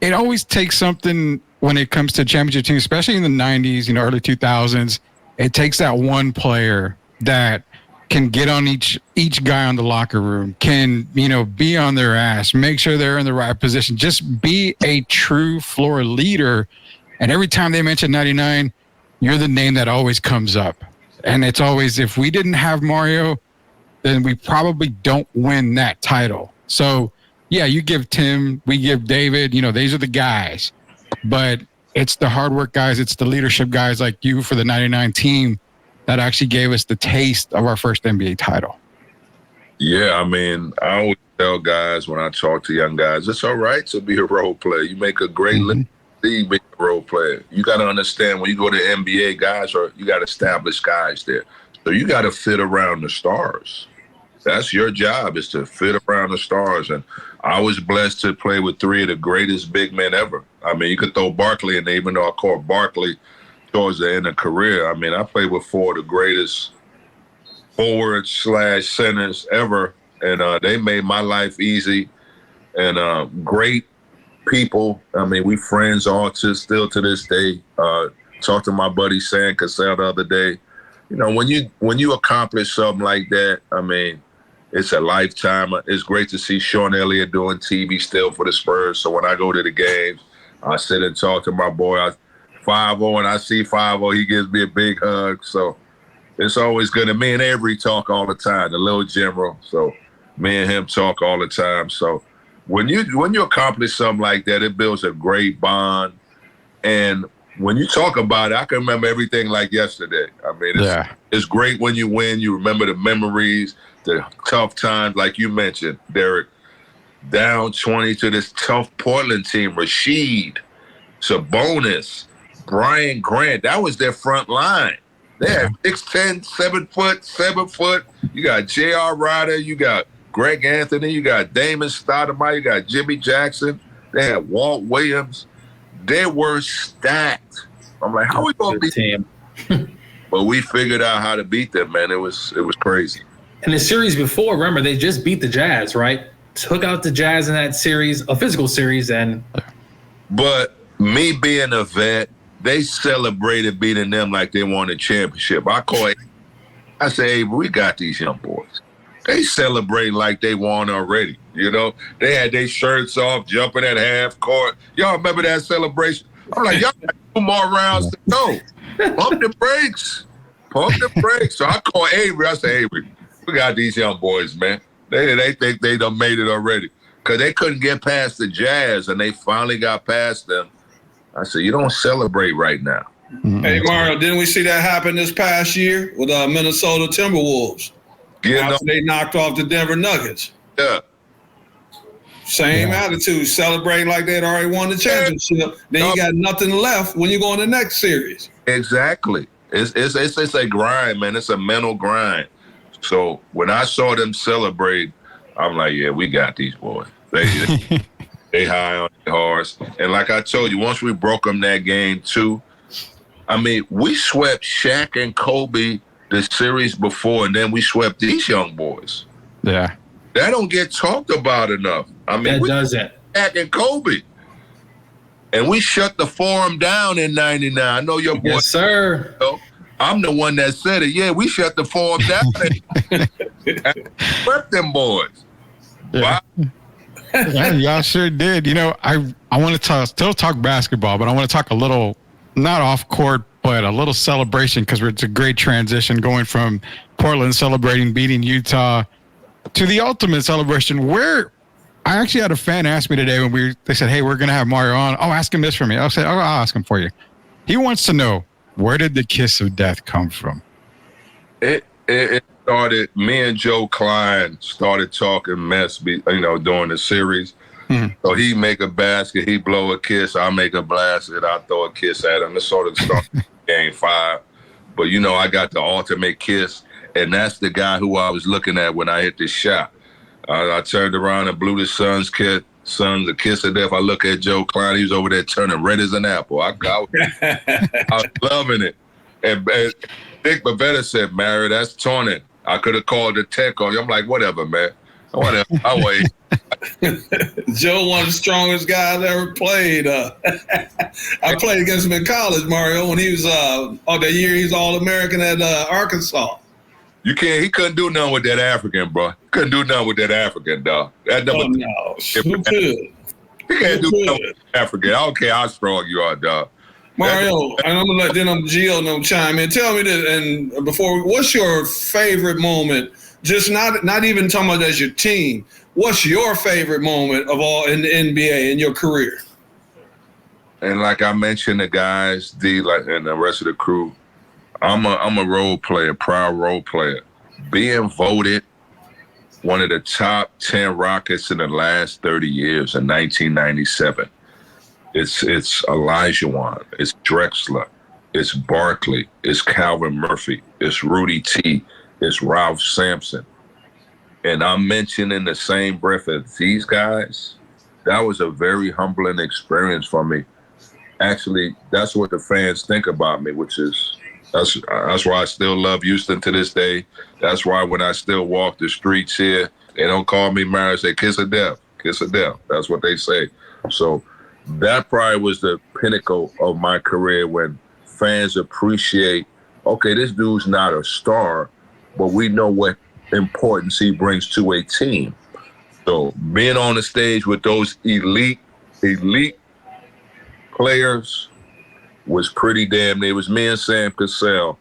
it always takes something when it comes to championship teams, especially in the 90s, early 2000s. It takes that one player that can get on each guy on the locker room, can, be on their ass, make sure they're in the right position, just be a true floor leader. And every time they mention 99, you're the name that always comes up. And it's always, if we didn't have Mario, then we probably don't win that title. So, yeah, you give Tim, we give David, these are the guys. But it's the hard work guys, it's the leadership guys like you for the 99 team that actually gave us the taste of our first NBA title. Yeah, I mean, I always tell guys when I talk to young guys, it's all right to be a role player. You make a great league being a role player. You got to understand when you go to NBA, you got established guys there. So you got to fit around the stars. That's your job, is to fit around the stars. And I was blessed to play with three of the greatest big men ever. I mean, you could throw Barkley in there, even though I called Barkley towards the end of career. I mean, I played with four of the greatest forwards/centers ever, and they made my life easy. And great people. I mean, we friends all still to this day. Talked to my buddy Sam Cassell the other day. When you accomplish something like that, I mean, it's a lifetime. It's great to see Sean Elliott doing TV still for the Spurs. So when I go to the games, I sit and talk to my boy. 5-0, and I see 5-0, he gives me a big hug. So it's always good. And me and Avery talk all the time, the little general. So me and him talk all the time. So when you accomplish something like that, it builds a great bond. And when you talk about it, I can remember everything like yesterday. I mean, it's great when you win. You remember the memories, the tough times, like you mentioned, Derek, down 20 to this tough Portland team, Rasheed, Sabonis, Brian Grant. That was their front line. They had 6'10", 7 foot. You got J.R. Ryder. You got Greg Anthony. You got Damon Stoudemire. You got Jimmy Jackson. They had Walt Williams. They were stacked. I'm like, how are we going to beat them? But we figured out how to beat them, man. It was crazy. In the series before, remember, they just beat the Jazz, right? Took out the Jazz in that series, a physical series. But me being a vet, they celebrated beating them like they won a championship. I say, hey, we got these young boys. They celebrate like they won already. They had their shirts off, jumping at half court. Y'all remember that celebration? I'm like, y'all got 2 more rounds to go. Pump the brakes. So I call Avery. I say, Avery, we got these young boys, man. They think they done made it already. because they couldn't get past the Jazz, and they finally got past them. I said, you don't celebrate right now. Hey, Mario, didn't we see that happen this past year with Minnesota Timberwolves? After they knocked off the Denver Nuggets. Yeah. Same attitude, celebrating like they'd already won the championship. Then you got nothing left when you go in the next series. Exactly. It's a grind, man. It's a mental grind. So when I saw them celebrate, I'm like, yeah, we got these boys. They high on their horse. And like I told you, once we broke them that game too, I mean, we swept Shaq and Kobe the series before, and then we swept these young boys. Yeah. That don't get talked about enough. I mean, That doesn't. Shaq and Kobe. And we shut the forum down in 99. I know your boy. Yes, sir. I'm the one that said it. Yeah, we shut the forum down. Swept them boys. Yeah. Wow. Yeah, y'all sure did. You know, I want to still talk basketball, but I want to talk a little, not off court, but a little celebration, because it's a great transition going from Portland celebrating beating Utah to the ultimate celebration, where I actually had a fan ask me today when they said, hey, we're going to have Mario on. Oh, ask him this for me. I said, I'll ask him for you. He wants to know, where did the kiss of death come from? It started, me and Joe Klein started talking mess, during the series. Mm-hmm. So he make a basket, he blow a kiss, I make a basket, I throw a kiss at him. It sort of started game 5. But, I got the ultimate kiss, and that's the guy who I was looking at when I hit the shot. I turned around and blew the son's a kiss of death. I look at Joe Klein, he was over there turning red as an apple. I was loving it. And Dick Bavetta said, Mary, that's taunting. I could have called the tech on you. I'm like, whatever, man. Whatever. I'll wait. Joe, one of the strongest guys ever played. I played against him in college, Mario, when he was that year he was All-American at Arkansas. He couldn't do nothing with that African, bro. Couldn't do nothing with that African, dog. That number no. Who could? He can't do nothing with African. I don't care how strong you are, dog. Mario, and I'm gonna let Gio chime in. Tell me this, and before, what's your favorite moment? Just not even talking about as your team. What's your favorite moment of all in the NBA in your career? And like I mentioned, the guys, and the rest of the crew, I'm a role player, proud role player. Being voted one of the top 10 Rockets in the last 30 years in 1997. It's Olajuwon, it's Drexler, it's Barkley, it's Calvin Murphy, it's Rudy T, it's Ralph Sampson. And I'm mentioning the same breath as these guys. That was a very humbling experience for me. Actually, that's what the fans think about me, which is, that's why I still love Houston to this day. That's why when I still walk the streets here, they don't call me Mario, say kiss of death, kiss of death. That's what they say. So that probably was the pinnacle of my career, when fans appreciate, okay, this dude's not a star, but we know what importance he brings to a team. So being on the stage with those elite players was pretty damn near. It was me and Sam Cassell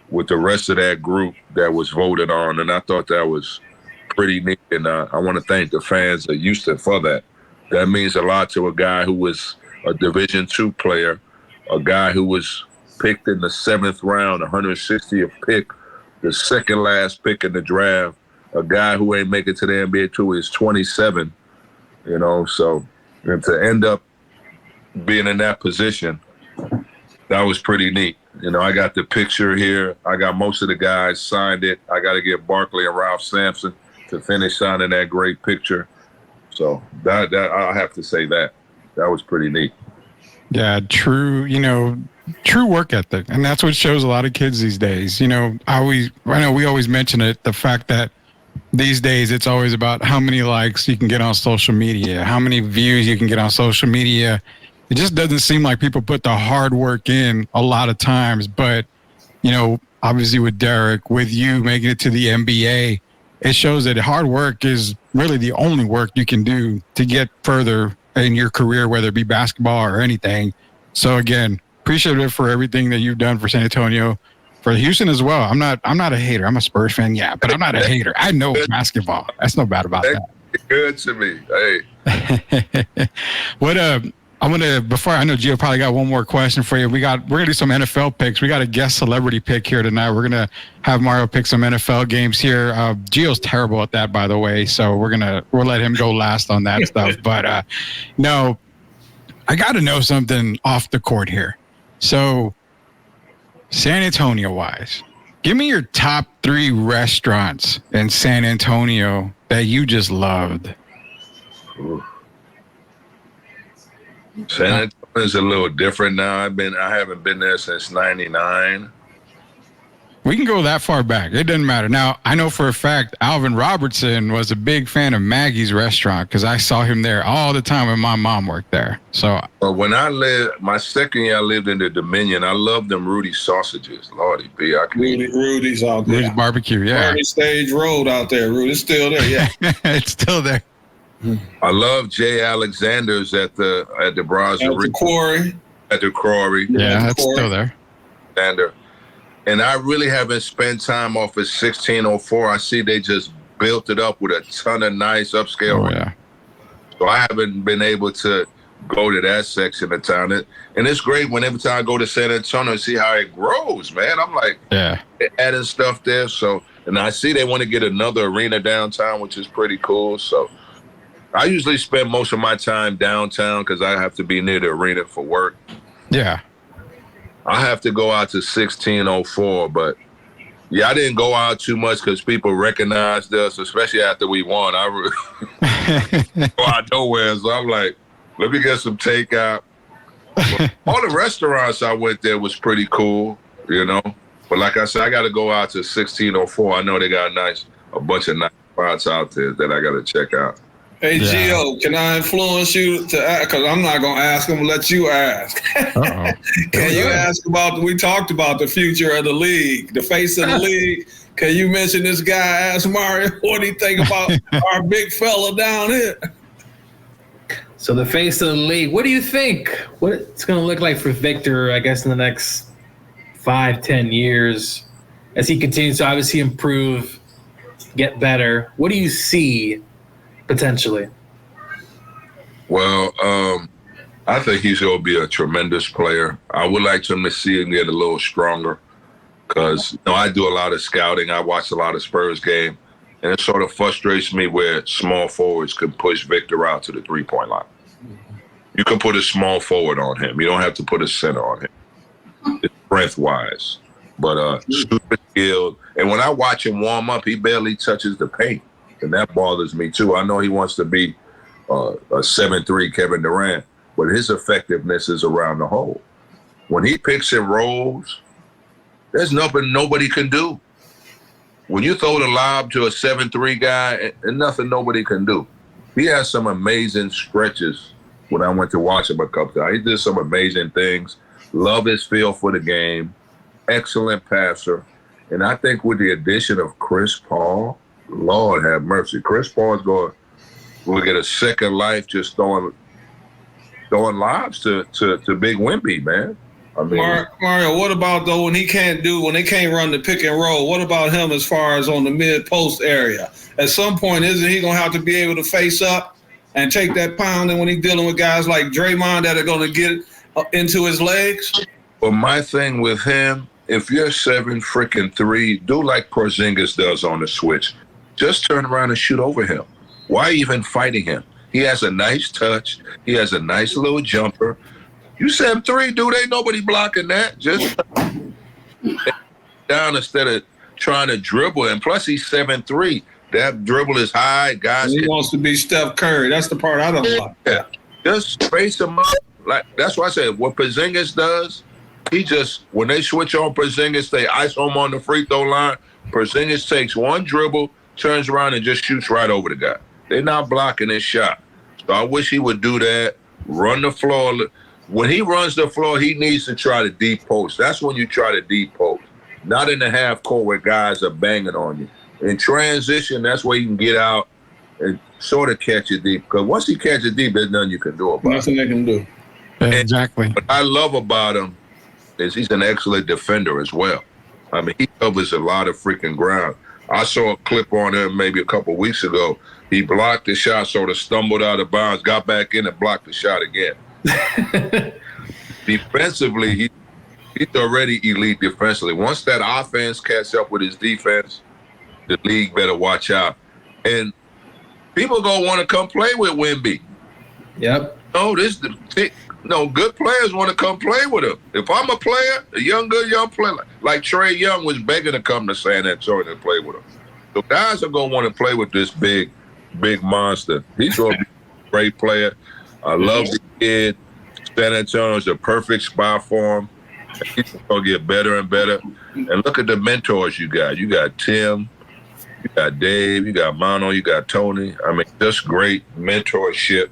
with the rest of that group that was voted on, and I thought that was pretty neat. And I want to thank the fans of Houston for that. That means a lot to a guy who was a Division II player, a guy who was picked in the 7th round, 160th pick, the second last pick in the draft, a guy who ain't make it to the NBA till he's 27, so, and to end up being in that position, that was pretty neat. I got the picture here. I got most of the guys signed it. I got to get Barkley and Ralph Sampson to finish signing that great picture. So that I have to say that was pretty neat. Yeah, true work ethic. And that's what shows a lot of kids these days. I know we always mention it, the fact that these days it's always about how many likes you can get on social media, how many views you can get on social media. It just doesn't seem like people put the hard work in a lot of times. But, obviously with Derek, with you making it to the NBA, it shows that hard work is really the only work you can do to get further in your career, whether it be basketball or anything. So again, appreciative for everything that you've done for San Antonio, for Houston as well. I'm not a hater. I'm a Spurs fan, yeah, but I'm not a hater. I know basketball. That's no bad about that. Good to me. Hey. What I'm gonna before I know Gio probably got one more question for you. We're gonna do some NFL picks. We got a guest celebrity pick here tonight. We're gonna have Mario pick some NFL games here. Gio's terrible at that, by the way, so we'll let him go last on that stuff. But no, I got to know something off the court here. So San Antonio wise, give me your top 3 restaurants in San Antonio that you just loved. Ooh. San Antonio is a little different now. I haven't been there since '99. We can go that far back. It doesn't matter. Now, I know for a fact Alvin Robertson was a big fan of Maggie's restaurant because I saw him there all the time when my mom worked there. So when my second year I lived in the Dominion, I loved them Rudy sausages. Lordy B. Rudy's out there. Rudy's barbecue, yeah. Rudy Stage Road out there. Rudy's still there, yeah. It's still there. I love Jay Alexander's at the Brownsville. At the quarry. At the Quarry. Yeah, that's still there. And I really haven't spent time off at 1604. I see they just built it up with a ton of nice upscale. Oh, yeah. So I haven't been able to go to that section of town. And it's great when every time I go to San Antonio and see how it grows, man. I'm like, yeah, adding stuff there. So, and I see they want to get another arena downtown, which is pretty cool. So I usually spend most of my time downtown because I have to be near the arena for work. Yeah. I have to go out to 1604, but yeah, I didn't go out too much because people recognized us, especially after we won. I go out nowhere, so I'm like, let me get some takeout. All the restaurants I went there was pretty cool, you know. But like I said, I got to go out to 1604. I know they got a bunch of nice spots out there that I got to check out. Hey, yeah. Gio, can I influence you to ask? Because I'm not going to ask him, let you ask. Uh-oh. Can you ask we talked about the future of the league, the face of the league. Can you mention this guy, ask Mario, what do you think about our big fella down here? So the face of the league, what do you think? What it's going to look like for Victor, I guess, in the next 5-10 years as he continues to obviously improve, get better? What do you see potentially? Well, I think he's going to be a tremendous player. I would like him to see him get a little stronger because I do a lot of scouting. I watch a lot of Spurs game, and it sort of frustrates me where small forwards can push Victor out to the three-point line. You can put a small forward on him. You don't have to put a center on him. It's strength-wise, but super skilled. And when I watch him warm up, he barely touches the paint. And that bothers me, too. I know he wants to be a 7'3" Kevin Durant, but his effectiveness is around the hole. When he picks and rolls, there's nothing nobody can do. When you throw the lob to a 7'3" guy, and nothing nobody can do. He has some amazing stretches when I went to watch him a couple times. He did some amazing things. Love his feel for the game. Excellent passer. And I think with the addition of Chris Paul, Lord have mercy. Chris Paul is going to get a second life just throwing lobs to Big Wemby, man. I mean, Mario, what about though when they can't run the pick and roll? What about him as far as on the mid post area? At some point, isn't he going to have to be able to face up and take that pounding when he's dealing with guys like Draymond that are going to get into his legs? Well, my thing with him, if you're 7-3, do like Porzingis does on the switch. Just turn around and shoot over him. Why even fighting him? He has a nice touch. He has a nice little jumper. You 7'3", dude, ain't nobody blocking that. Just down instead of trying to dribble. And plus, he's 7'3". That dribble is high. Guys, he wants to be Steph Curry. That's the part I don't like. Yeah. Just space him up. Like that's why I said what Porzingis does, when they switch on Porzingis, they ice him on the free throw line. Porzingis takes one dribble, turns around and just shoots right over the guy. They're not blocking his shot. So I wish he would do that, run the floor. When he runs the floor, he needs to try to deep post. That's when you try to deep post, not in the half court where guys are banging on you. In transition, that's where you can get out and sort of catch it deep. Because once he catches it deep, there's nothing you can do about it. Nothing they can do. Exactly. What I love about him is he's an excellent defender as well. I mean, he covers a lot of freaking ground. I saw a clip on him maybe a couple of weeks ago He blocked the shot, sort of stumbled out of bounds, got back in and blocked the shot again. Defensively, he's already elite defensively. Once that offense catches up with his defense, the league better watch out. And people gonna want to come play with Wemby. Yep. Good players want to come play with him. If I'm a player, a good young player, like Trae Young was begging to come to San Antonio and play with him. So guys are gonna want to play with this big monster. He's gonna be a great player. I love the kid. San Antonio's a perfect spot for him. He's gonna get better and better. And look at the mentors you got. You got Tim, you got Dave, you got Mono, you got Tony. I mean, just great mentorship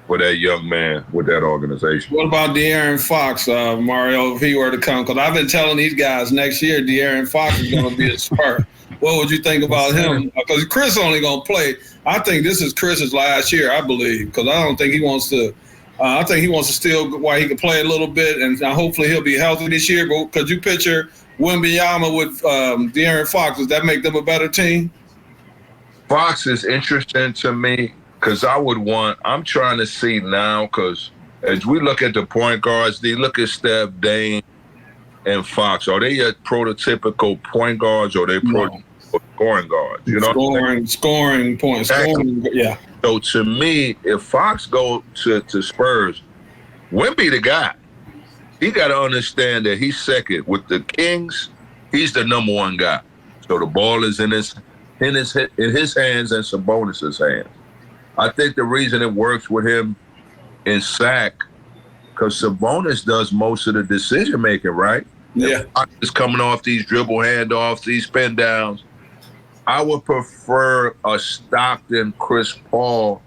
for that young man with that organization. What about De'Aaron Fox, Mario, if he were to come? Because I've been telling these guys next year De'Aaron Fox is going to be a Spur. What would you think about him? Because Chris only going to play. I think this is Chris's last year, I believe, because I don't think he wants to. I think he wants to still while he can play a little bit, and hopefully he'll be healthy this year. But could you picture Wembanyama with De'Aaron Fox? Does that make them a better team? Fox is interesting to me because I'm trying to see now, because as we look at the point guards, they look at Steph, Dame, and Fox. Are they your prototypical point guards, or are they prototypical scoring guards? You know, scoring points. Yeah. So to me, if Fox go to Spurs, Wemby the guy. He got to understand that he's second with the Kings. He's the number one guy. So the ball is in his hands and Sabonis' hands. I think the reason it works with him in sack, because Sabonis does most of the decision making, right? Yeah. He's coming off these dribble handoffs, these spin downs. I would prefer a Stockton, Chris Paul,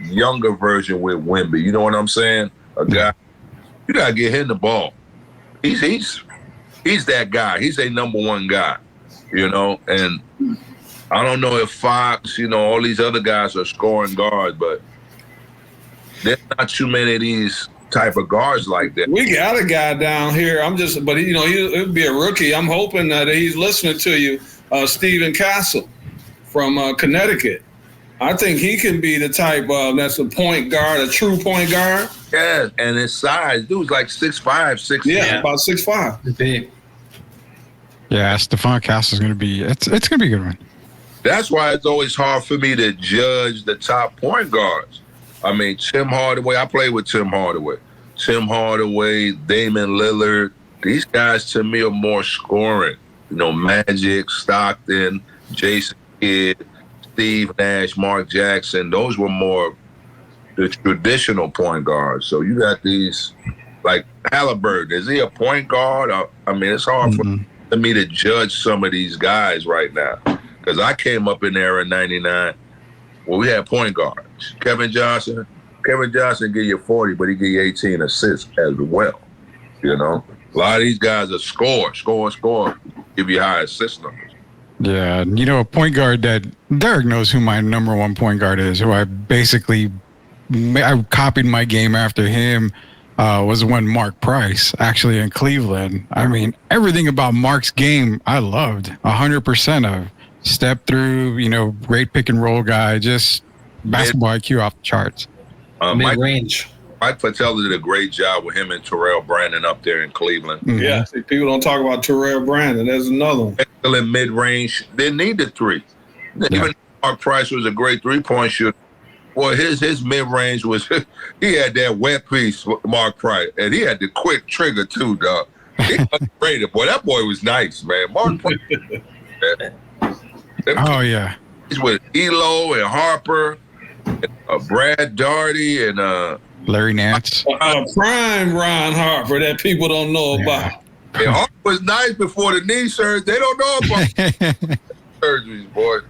younger version with Wemby. You know what I'm saying? A guy, you gotta get him the ball. He's that guy. He's a number one guy, you know. And I don't know if Fox, all these other guys are scoring guards, but there's not too many of these type of guards like that. We got a guy down here. But he'll be a rookie. I'm hoping that he's listening to you. Stephen Castle from Connecticut. I think he can be the type that's a point guard, a true point guard. Yeah, and his size, dude's like 6'5", 6'6". Yeah, about 6'5". Big. Yeah, Stephon Castle's going to be – it's going to be a good one. That's why it's always hard for me to judge the top point guards. I mean, Tim Hardaway, I played with Tim Hardaway. Tim Hardaway, Damian Lillard, these guys to me are more scoring. Magic, Stockton, Jason Kidd, Steve Nash, Mark Jackson, those were more the traditional point guards. So you got these, like Halliburton, is he a point guard? I mean, it's hard for me to judge some of these guys right now, because I came up in there in 99 where we had point guards. Kevin Johnson give you 40, but he give you 18 assists as well, A lot of these guys are score, give you high assist numbers. Yeah, a point guard that Derek knows who my number one point guard is, who I copied my game after him, was one Mark Price, actually in Cleveland. I mean, everything about Mark's game I loved, 100% of. Step through, great pick and roll guy, just basketball IQ off the charts. Mid-range. Mike Patel did a great job with him and Terrell Brandon up there in Cleveland. Mm-hmm. Yeah, see, people don't talk about Terrell Brandon. There's another one. Excellent mid-range. They need the three. Yeah. Even Mark Price was a great three-point shooter. Well, his mid-range was, he had that wet piece, Mark Price, and he had the quick trigger too, dog. He was great. Boy, that boy was nice, man. Mark Price. Oh, yeah. He's with Elo and Harper, and, Brad Daugherty, and Larry Nance. Prime Ron Harper that people don't know about. And Harper was nice before the knee surgery. They don't know about surgeries, boy.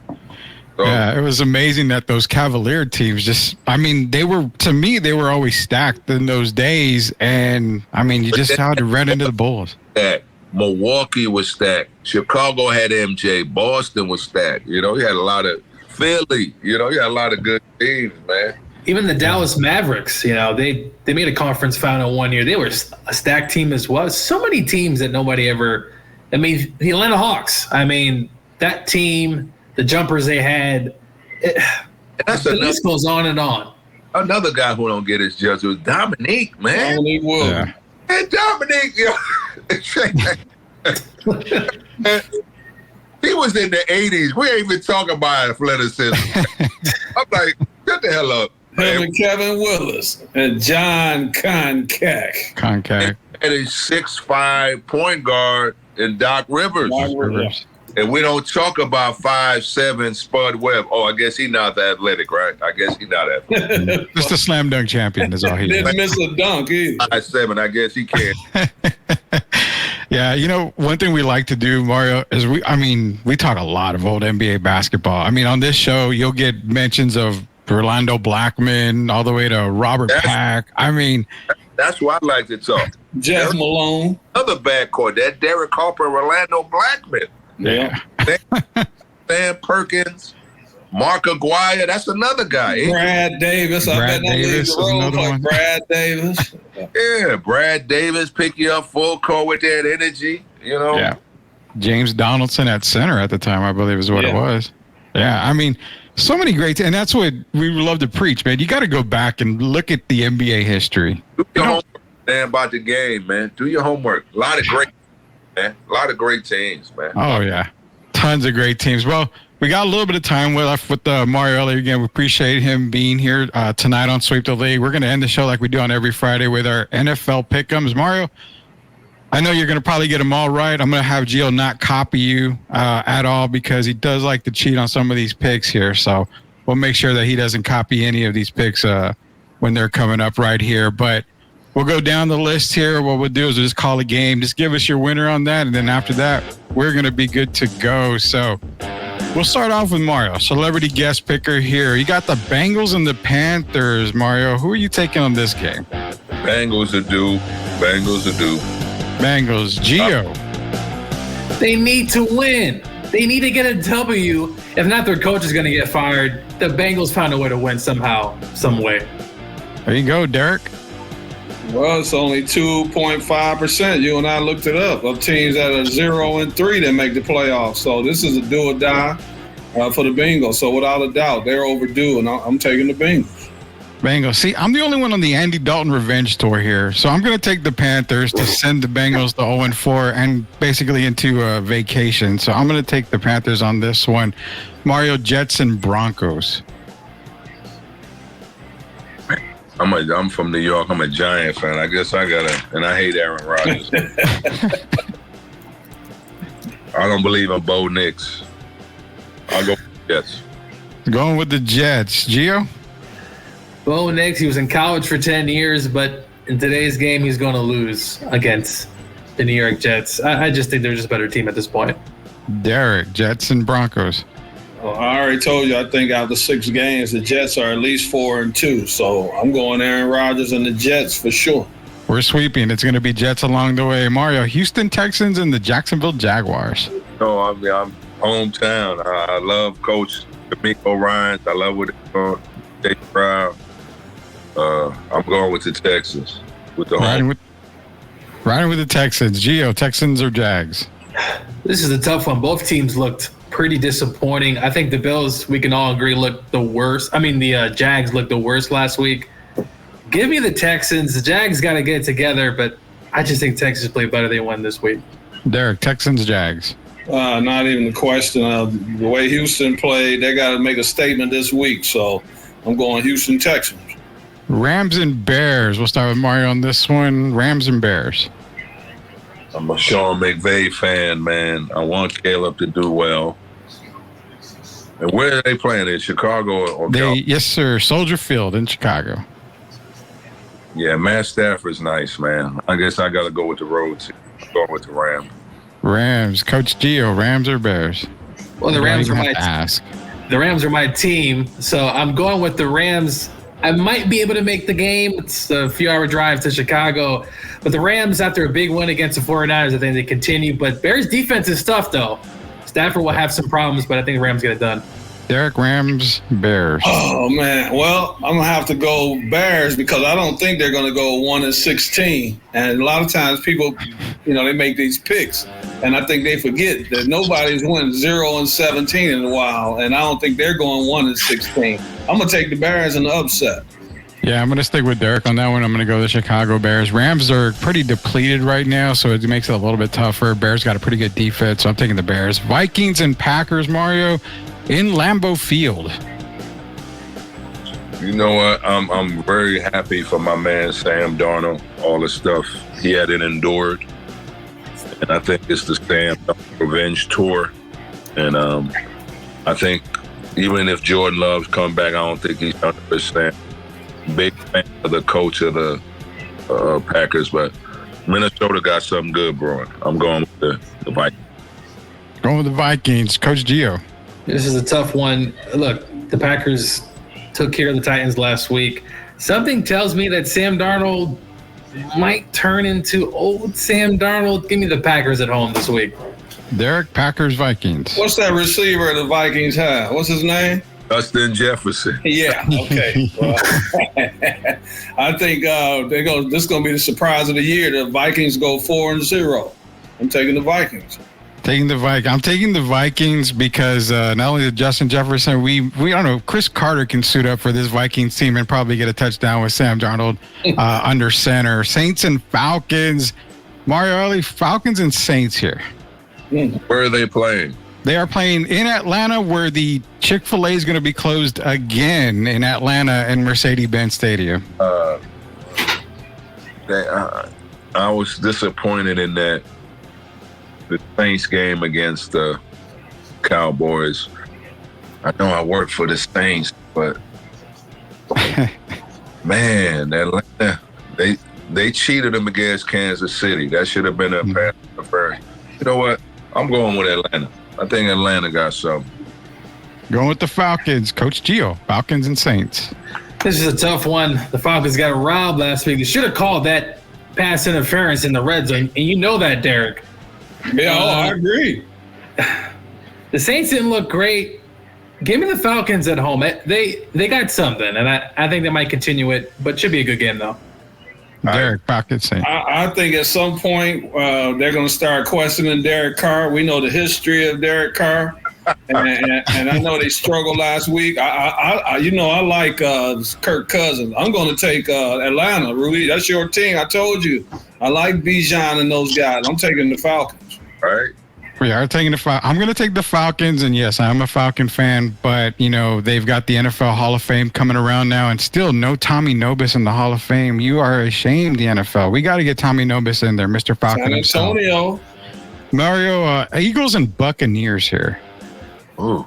So, yeah, it was amazing that those Cavalier teams they were always stacked in those days. And, you just had to run into the Bulls. Milwaukee was stacked. Chicago had MJ. Boston was stacked. You had a lot of Philly. You had a lot of good teams, man. Even the Dallas Mavericks, they made a conference final one year. They were a stacked team as well. So many teams that nobody ever – the Atlanta Hawks. That team, the jumpers they had, That's The list goes on and on. another guy who don't get his just was Dominique, man. Dominique Wilkins. Yeah. Hey, Dominique, yo. He was in the 80s. We ain't even talking about athleticism. I'm like, shut the hell up. Him and Kevin Willis and John Koncak. Concave. And a 6'5" point guard in Doc Rivers. Rivers. And we don't talk about 5'7" Spud Webb. Oh, I guess he's not that athletic, right? I guess he's not athletic. Just a slam dunk champion is all he is. Didn't miss a dunk either. 5'7", I guess he can. Yeah, you know, one thing we like to do, Mario, is we talk a lot of old NBA basketball. I mean, on this show, you'll get mentions of Orlando Blackman all the way to Robert Pack. I mean, That's why I like to talk. Jeff Malone. Another backcourt, that Derek Harper, Orlando Blackman. yeah. Sam Perkins, Mark Aguirre, that's another guy. Brad Davis. I Brad bet that Davis leads is the road another like one. Brad Davis. Yeah, Brad Davis pick you up full court with that energy, you know. Yeah. James Donaldson at center at the time, I believe is what it Yeah. was. Yeah, I mean, so many great, and that's what we love to preach, man. You got to go back and look at the NBA history. Do your homework, man, about the game, man. Do your homework. A lot of great teams, man. Oh yeah, tons of great teams. Well, we got a little bit of time left with Mario Elliott again. We appreciate him being here tonight on Sweep the League. We're going to end the show like we do on every Friday with our NFL pick'ems. Mario, I know you're going to probably get them all right. I'm going to have Gio not copy you at all because he does like to cheat on some of these picks here. So we'll make sure that he doesn't copy any of these picks when they're coming up right here. But we'll go down the list here. What we'll do is we'll just call a game. Just give us your winner on that. And then after that, we're going to be good to go. So we'll start off with Mario, celebrity guest picker here. You got the Bengals and the Panthers, Mario. Who are you taking on this game? Bengals are due. Bengals. Gio. They need to win. They need to get a W. If not, their coach is going to get fired. The Bengals found a way to win somehow, some way. There you go, Derek. Well, it's only 2.5%. You and I looked it up of teams that are 0-3 that make the playoffs. So this is a do or die for the Bengals. So without a doubt, they're overdue, and I'm taking the Bengals. Bengals. See, I'm the only one on the Andy Dalton revenge tour here. So I'm going to take the Panthers to send the Bengals to 0-4 and basically into a vacation. So I'm going to take the Panthers on this one. Mario, Jets and Broncos. I'm from New York. I'm a Giant fan. I guess I and I hate Aaron Rodgers. I don't believe in Bo Nix. I'll go with the Jets. Going with the Jets. Gio? Bo Nix, he was in college for 10 years, but in today's game, he's going to lose against the New York Jets. I just think they're just a better team at this point. Derek, Jets and Broncos. Well, I already told you, I think out of the 6 games, the Jets are at least 4-2. So I'm going Aaron Rodgers and the Jets for sure. We're sweeping. It's going to be Jets along the way. Mario, Houston Texans and the Jacksonville Jaguars. No, I'm hometown. I love Coach D'Amico Ryans. I love what he's doing. Jay Brown. I'm going with the Texans. With the Riding with the Texans. Gio, Texans or Jags? This is a tough one. Both teams looked pretty disappointing. I think the Bills, we can all agree, looked the worst. I mean, the Jags looked the worst last week. Give me the Texans. The Jags got to get it together, but I just think Texans play better. They won this week. Derek, Texans, Jags. Not even the question. The way Houston played, they got to make a statement this week. So I'm going Houston Texans. Rams and Bears. We'll start with Mario on this one. Rams and Bears. I'm a Sean McVay fan, man. I want Caleb to do well. And where are they playing? In Chicago or Yes, sir. Soldier Field in Chicago. Yeah, Matt Stafford's nice, man. I guess I got to go with the road team. Going with the Rams. Rams. Coach Gio, Rams or Bears? Well, the Rams are my ask. The Rams are my team, so I'm going with the Rams. I might be able to make the game. It's a few-hour drive to Chicago. But the Rams, after a big win against the 49ers, I think they continue. But Bears' defense is tough, though. Stafford will have some problems, but I think the Rams get it done. Derek, Rams, Bears. Oh, man. Well, I'm going to have to go Bears because I don't think they're going to go 1-16. And a lot of times people, they make these picks. And I think they forget that nobody's won 0-17 in a while, and I don't think they're going 1-16. I'm gonna take the Bears in the upset. Yeah, I'm going to stick with Derek on that one. I'm going to go the Chicago Bears. Rams are pretty depleted right now, so it makes it a little bit tougher. Bears got a pretty good defense, so I'm taking the Bears. Vikings and Packers, Mario, in Lambeau Field. You know what? I'm very happy for my man Sam Darnold. All the stuff he had endured, and I think it's the Sam Darnold revenge tour. And I think even if Jordan Love's come back, I don't think he's 100%. Big fan of the coach of the Packers, but Minnesota got something good brewing. I'm going with the Vikings. Going with the Vikings. Coach Gio. This is a tough one. Look, the Packers took care of the Titans last week. Something tells me that Sam Darnold might turn into old Sam Darnold. Give me the Packers at home this week. Derek, Packers, Vikings. What's that receiver the Vikings have? What's his name? Justin Jefferson. Yeah, okay. Well, I think this is going to be the surprise of the year. The Vikings go 4-0. I'm taking the Vikings. I'm taking the Vikings because not only did Justin Jefferson, we don't know, Chris Carter can suit up for this Vikings team and probably get a touchdown with Sam Darnold under center. Saints and Falcons. Mario Ellie, Falcons and Saints here. Where are they playing? They are playing in Atlanta, where the Chick-fil-A is going to be closed again in Atlanta in Mercedes-Benz Stadium. I was disappointed in that the Saints game against the Cowboys. I know I work for the Saints, but man, Atlanta, they cheated them against Kansas City. That should have been a pass interference. You know what? I'm going with Atlanta. I think Atlanta got something. Going with the Falcons. Coach Gio, Falcons and Saints. This is a tough one. The Falcons got robbed last week. They should have called that pass interference in the red zone, and you know that, Derek. Yeah, I agree. The Saints didn't look great. Give me the Falcons at home. They got something, and I think they might continue it, but it should be a good game, though. Derek, Falcons, Saints. I think at some point they're going to start questioning Derek Carr. We know the history of Derek Carr, and I know they struggled last week. I like Kirk Cousins. I'm going to take Atlanta. Rudy, that's your team. I told you. I like Bijan and those guys. I'm taking the Falcons. All right. We are taking I'm going to take the Falcons, and yes, I'm a Falcon fan, but, they've got the NFL Hall of Fame coming around now, and still no Tommy Nobis in the Hall of Fame. You are ashamed, the NFL. We got to get Tommy Nobis in there, Mr. Falcon. San Antonio. Mario, Eagles and Buccaneers here. Ooh.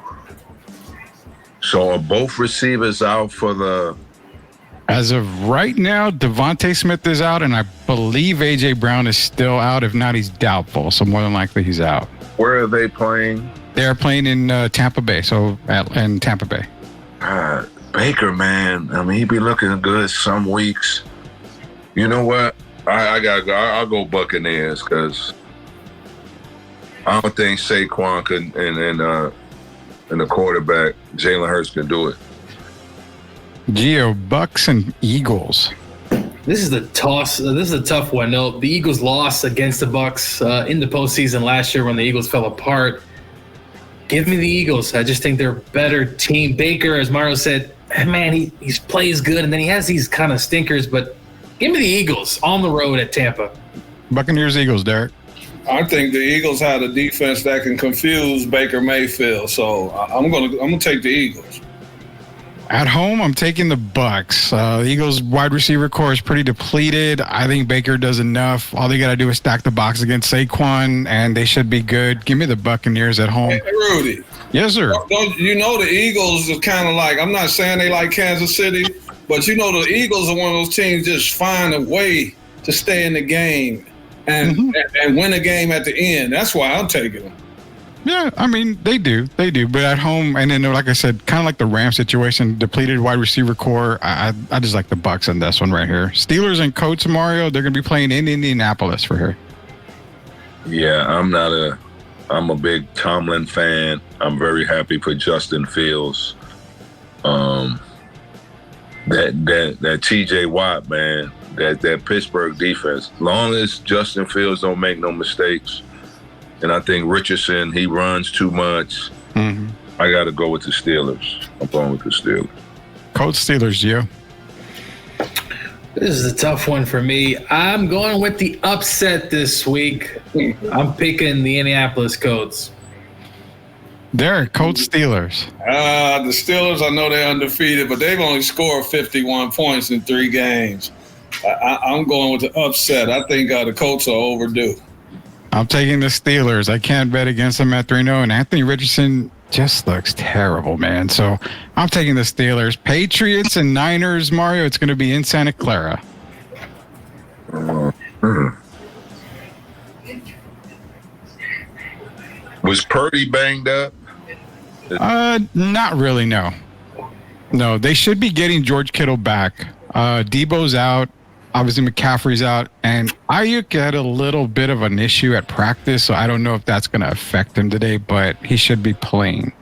So are both receivers out for the... As of right now, Devontae Smith is out, and I believe A.J. Brown is still out. If not, he's doubtful, so more than likely he's out. Where are they playing? They're playing in Tampa Bay, in Tampa Bay. Baker, man, I mean, he be looking good some weeks. You know what? I gotta go. I'll go Buccaneers because I don't think Saquon and the quarterback Jalen Hurts can do it. Gio, Bucks and Eagles. This is the toss. This is a tough one. No, the Eagles lost against the Bucks in the postseason last year when the Eagles fell apart. Give me the Eagles. I just think they're a better team. Baker, as Mario said, man, he plays good, and then he has these kind of stinkers. But give me the Eagles on the road at Tampa. Buccaneers, Eagles, Derek. I think the Eagles have a defense that can confuse Baker Mayfield, so I'm gonna take the Eagles. At home, I'm taking the Bucks. The Eagles' wide receiver core is pretty depleted. I think Baker does enough. All they got to do is stack the box against Saquon, and they should be good. Give me the Buccaneers at home. Hey, Rudy. Yes, sir. The Eagles are kind of like, I'm not saying they like Kansas City, but the Eagles are one of those teams just find a way to stay in the game and win a game at the end. That's why I'm taking them. Yeah, I mean, they do. But at home, and then, like I said, kind of like the Rams situation, depleted wide receiver core, I just like the Bucks in this one right here. Steelers and Colts, Mario, they're going to be playing in Indianapolis for here. Yeah, I'm a big Tomlin fan. I'm very happy for Justin Fields. That TJ Watt, man, that Pittsburgh defense, long as Justin Fields don't make no mistakes, and I think Richardson, he runs too much. Mm-hmm. I got to go with the Steelers. I'm going with the Steelers. Colts, Steelers, Gio. This is a tough one for me. I'm going with the upset this week. I'm picking the Indianapolis Colts. Derek, Colts, Steelers. The Steelers, I know they're undefeated, but they've only scored 51 points in 3 games. I'm going with the upset. I think the Colts are overdue. I'm taking the Steelers. I can't bet against them at 3-0, and Anthony Richardson just looks terrible, man. So I'm taking the Steelers. Patriots and Niners, Mario, it's going to be in Santa Clara. Was Purdy banged up? Not really, no. No, they should be getting George Kittle back. Debo's out. Obviously, McCaffrey's out. And Ayuk had a little bit of an issue at practice, so I don't know if that's going to affect him today, but he should be playing.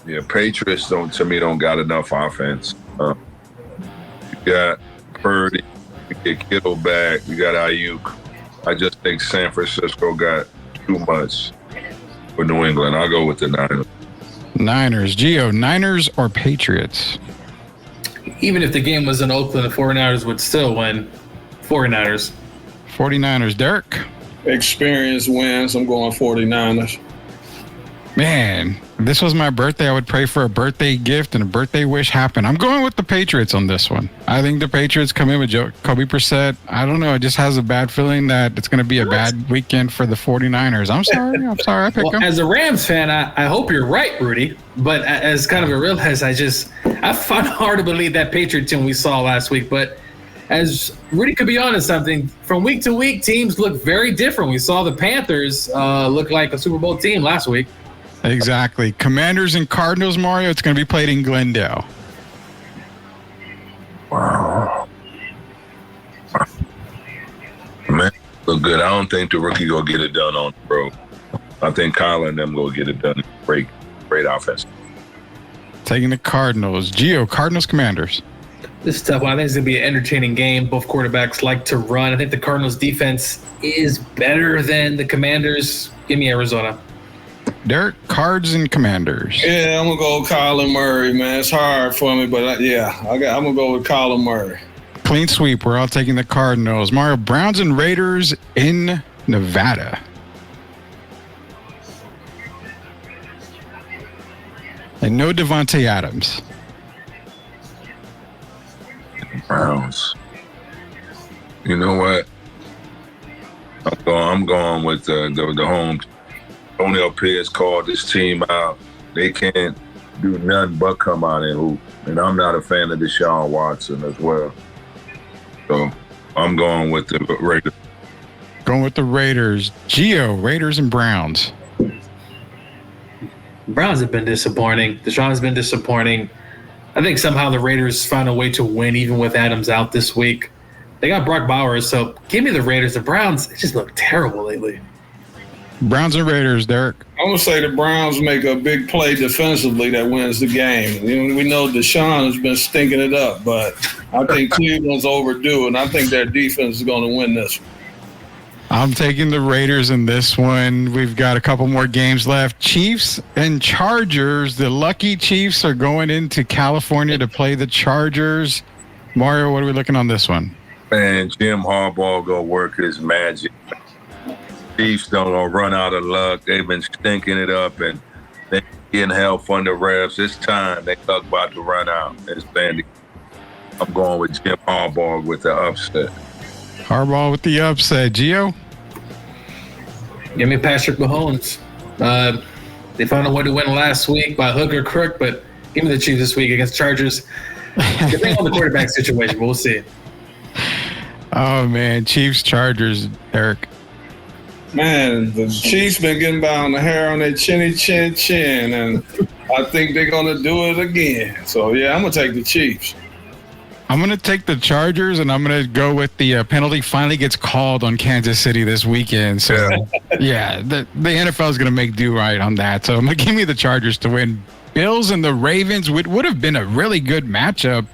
Yeah, Patriots don't got enough offense. You got Purdy, you get Kittle back, you got Ayuk. I just think San Francisco got too much for New England. I'll go with the Niners. Niners. Gio, Niners or Patriots? Even if the game was in Oakland, the 49ers would still win. 49ers. 49ers. Derek? Experience wins. I'm going 49ers. Man, if this was my birthday, I would pray for a birthday gift and a birthday wish happen. I'm going with the Patriots on this one. I think the Patriots come in with Kobe Brissett. I don't know. It just has a bad feeling that it's going to be a bad weekend for the 49ers. I'm sorry. I picked them. As a Rams fan, I hope you're right, Rudy. But as kind of a realist, I find it hard to believe that Patriot team we saw last week. But as Rudy could be on to something, from week to week, teams look very different. We saw the Panthers look like a Super Bowl team last week. Exactly. Commanders and Cardinals, Mario. It's going to be played in Glendale. Wow. Man, look good. I don't think the rookie gonna get it done on the road. I think Kyler and them gonna get it done. Great offense. Taking the Cardinals. Gio, Cardinals, Commanders. This is tough one. I think it's going to be an entertaining game. Both quarterbacks like to run. I think the Cardinals' defense is better than the Commanders. Give me Arizona. Derek, Cards and Commanders. Yeah, I'm going to go with Kyler Murray, man. It's hard for me, but I'm going to go with Kyler Murray. Clean sweep. We're all taking the Cardinals. Mario, Browns and Raiders in Nevada. And no Devontae Adams. Browns. You know what? I'm going with the home. O'Neal Pierce called this team out. They can't do nothing but come out and hoop. And I'm not a fan of Deshaun Watson as well. So I'm going with the Raiders. Going with the Raiders. Gio, Raiders and Browns. Browns have been disappointing. Deshaun's been disappointing. I think somehow the Raiders found a way to win even with Adams out this week. They got Brock Bowers, so give me the Raiders. The Browns just look terrible lately. Browns and Raiders, Derek. I'm going to say the Browns make a big play defensively that wins the game. We know Deshaun has been stinking it up, but I think Cleveland's overdue, and I think their defense is going to win this one. I'm taking the Raiders in this one. We've got a couple more games left. Chiefs and Chargers. The lucky Chiefs are going into California to play the Chargers. Mario, what are we looking on this one? Man, Jim Harbaugh go work his magic. Chiefs don't run out of luck. They've been stinking it up, and they're getting help from the refs. It's time. They luck about to run out. I'm going with Jim Harbaugh with the upset. Harbaugh with the upset. Gio? Give me Patrick Mahomes. They found a way to win last week by hook or crook, but give me the Chiefs this week against Chargers. Depending on the quarterback situation, but we'll see. Oh, man. Chiefs, Chargers, Eric. Man, the Chiefs been getting by on the hair on their chin, and I think they're going to do it again. So, yeah, I'm going to take the Chiefs. I'm going to take the Chargers, and I'm going to go with the penalty finally gets called on Kansas City this weekend. So, yeah, the NFL is going to make do right on that. So, I'm going to give me the Chargers to win. Bills and the Ravens would have been a really good matchup.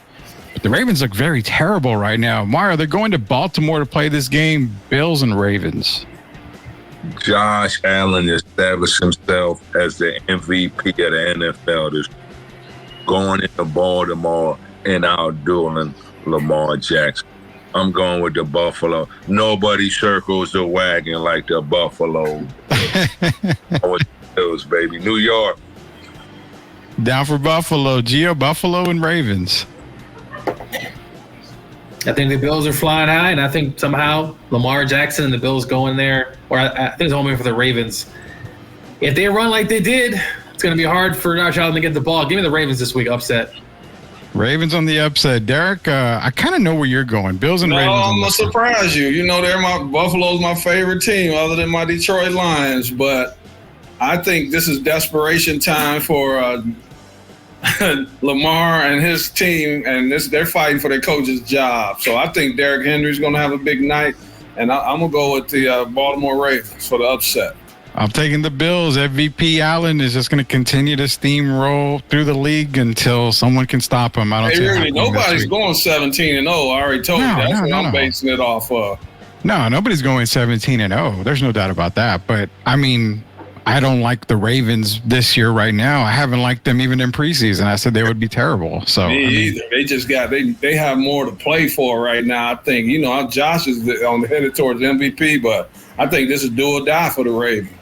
But the Ravens look very terrible right now. Mario, they're going to Baltimore to play this game. Bills and Ravens. Josh Allen established himself as the MVP of the NFL this going into Baltimore and outdoing Lamar Jackson. I'm going with the Buffalo. Nobody circles the wagon like the Buffalo. With those, baby. New York. Down for Buffalo. Gio, Buffalo and Ravens. I think the Bills are flying high, and I think somehow Lamar Jackson and the Bills go in there, or I think it's home for the Ravens. If they run like they did, it's going to be hard for Josh Allen to get the ball. Give me the Ravens this week, upset. Ravens on the upset. Derek, I kind of know where you're going. Bills and Ravens. I'm going to surprise you. You know, Buffalo's my favorite team other than my Detroit Lions, but I think this is desperation time for Lamar and his team, and they're fighting for their coach's job. So I think Derrick Henry's going to have a big night, and I'm going to go with the Baltimore Ravens for the upset. I'm taking the Bills. MVP Allen is just going to continue to steamroll through the league until someone can stop him. I don't see really, nobody's going 17-0. I already told you. That's what I'm basing it off of. No, nobody's going 17-0. There's no doubt about that. But, I mean, I don't like the Ravens this year right now. I haven't liked them even in preseason. I said they would be terrible. So Me either. They just they have more to play for right now. I think, Josh is headed towards MVP, but I think this is do or die for the Ravens.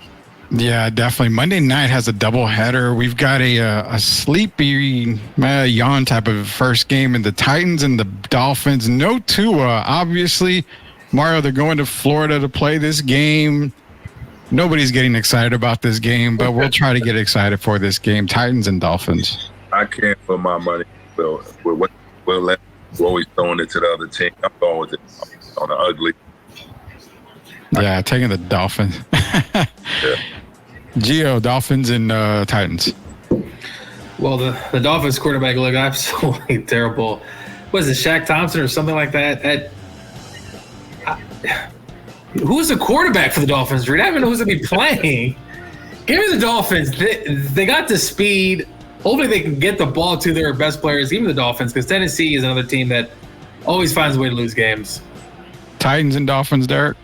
Yeah, definitely. Monday night has a doubleheader. We've got a sleepy yawn type of first game in the Titans and the Dolphins. No Tua, obviously. Mario, they're going to Florida to play this game. Nobody's getting excited about this game, but we'll try to get excited for this game. Titans and Dolphins. I can't put my money. We're always throwing it to the other team. I'm going with it on the ugly. Yeah, taking the Dolphins. Yeah. Gio, Dolphins and Titans. Well, the Dolphins quarterback looked absolutely terrible. Was it Shaq Thompson or something like that? Who's the quarterback for the Dolphins, Reed? I don't even know who's going to be playing. Give me the Dolphins. They got the speed. Hopefully they can get the ball to their best players. Give me the Dolphins, because Tennessee is another team that always finds a way to lose games. Titans and Dolphins, Derek?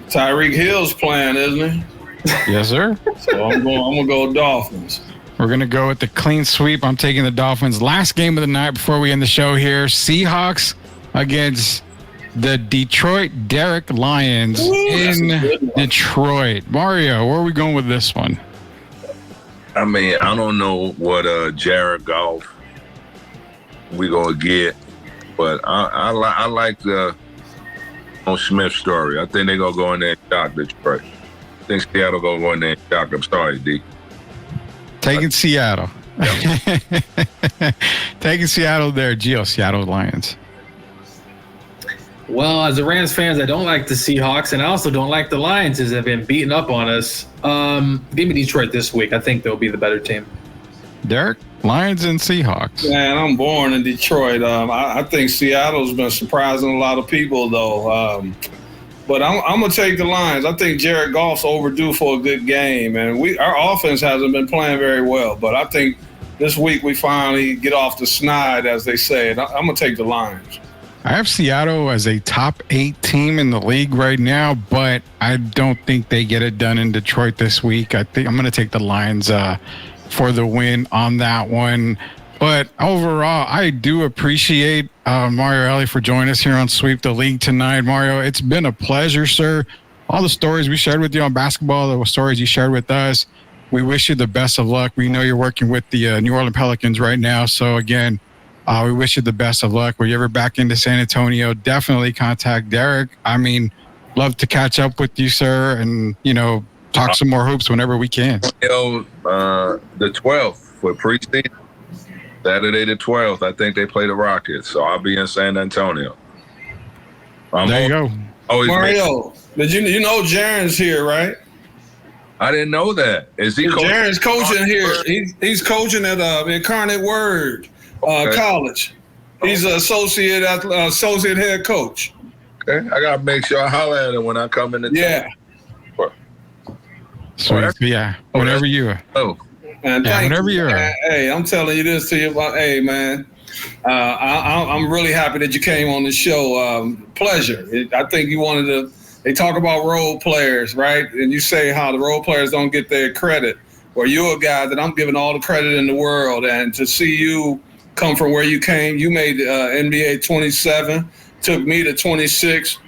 Tyreek Hill's playing, isn't he? Yes, sir. So I'm gonna go Dolphins. We're going to go with the clean sweep. I'm taking the Dolphins. Last game of the night before we end the show here. Seahawks against the Detroit Derek Lions in Detroit. Mario, where are we going with this one? I mean, I don't know what Jared Goff we going to get, but I like the Smith story. I think they're going to go in there and shock Detroit. I think Seattle going to go in there and shock them. Sorry, D. Taking Seattle. Yep. Taking Seattle there. Gio, Seattle Lions. Well, as a Rams fans, I don't like the Seahawks, and I also don't like the Lions, as they've been beating up on us. Give me Detroit this week. I think they'll be the better team. Derek, Lions and Seahawks. Man, I'm born in Detroit. I think Seattle's been surprising a lot of people, though. But I'm gonna take the Lions. I think Jared Goff's overdue for a good game, and our offense hasn't been playing very well. But I think this week we finally get off the snide, as they say. And I'm gonna take the Lions. I have Seattle as a top 8 team in the league right now, but I don't think they get it done in Detroit this week. I think I'm going to take the Lions for the win on that one. But overall, I do appreciate Mario Elie for joining us here on Sweep the League tonight. Mario, it's been a pleasure, sir. All the stories we shared with you on basketball, the stories you shared with us, we wish you the best of luck. We know you're working with the New Orleans Pelicans right now. So, again, we wish you the best of luck. When you're ever back into San Antonio, definitely contact Derek. I mean, love to catch up with you, sir, and, talk some more hoops whenever we can. The 12th for preseason, Saturday the 12th, I think they play the Rockets, so I'll be in San Antonio. There you go. Mario, did you know Jaron's here, right? I didn't know that. Is he coaching? Jaron's coaching here. He's coaching at Incarnate Word. College. He's an associate head coach. Okay, I gotta make sure I holler at him when I come in the yeah. Sweet. Yeah. Whenever you are. Oh. And whenever you are. Hey, I'm telling you this to you about. Hey, man, I'm really happy that you came on the show. Pleasure. I think you wanted to they talk about role players, right? And you say how the role players don't get their credit. Well, you're a guy that I'm giving all the credit in the world. And to see you come from where you came, you made NBA 27, took me to 26,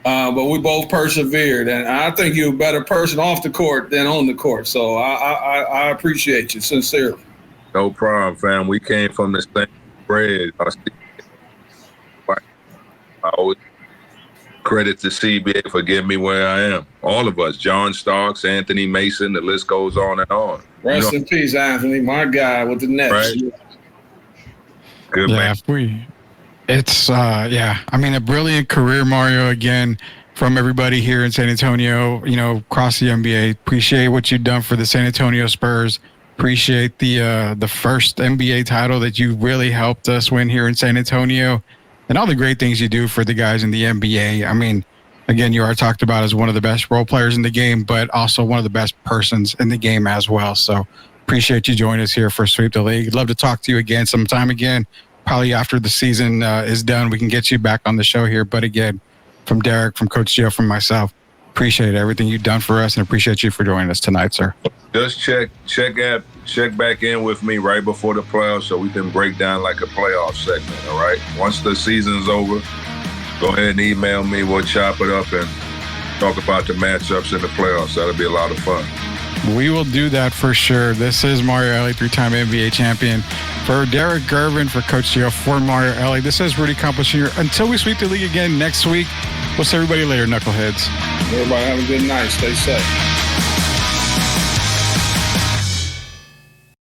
but we both persevered. And I think you're a better person off the court than on the court. So I appreciate you, sincerely. No problem, fam. We came from the same bread. I always credit to CBA for getting me where I am. All of us, John Starks, Anthony Mason, the list goes on and on. Rest in peace, Anthony, my guy with the Nets. Right? Good man. I mean, a brilliant career, Mario, again, from everybody here in San Antonio, across the NBA. Appreciate what you've done for the San Antonio Spurs. Appreciate the first NBA title that you really helped us win here in San Antonio, and all the great things you do for the guys in the NBA. I mean, again, you are talked about as one of the best role players in the game, but also one of the best persons in the game as well. So appreciate you joining us here for Sweep the League. Love to talk to you again sometime again. Probably after the season is done, we can get you back on the show here. But again, from Derek, from Coach Joe, from myself, appreciate everything you've done for us and appreciate you for joining us tonight, sir. Just check back in with me right before the playoffs so we can break down like a playoff segment, all right? Once the season's over, go ahead and email me. We'll chop it up and talk about the matchups in the playoffs. That'll be a lot of fun. We will do that for sure. This is Mario Elie, 3-time NBA champion. For Derek Gervin, for Coach Gio, for Mario Elie, this is Rudy Campos Jr. Until we sweep the league again next week, we'll see everybody later, knuckleheads. Everybody have a good night. Stay safe.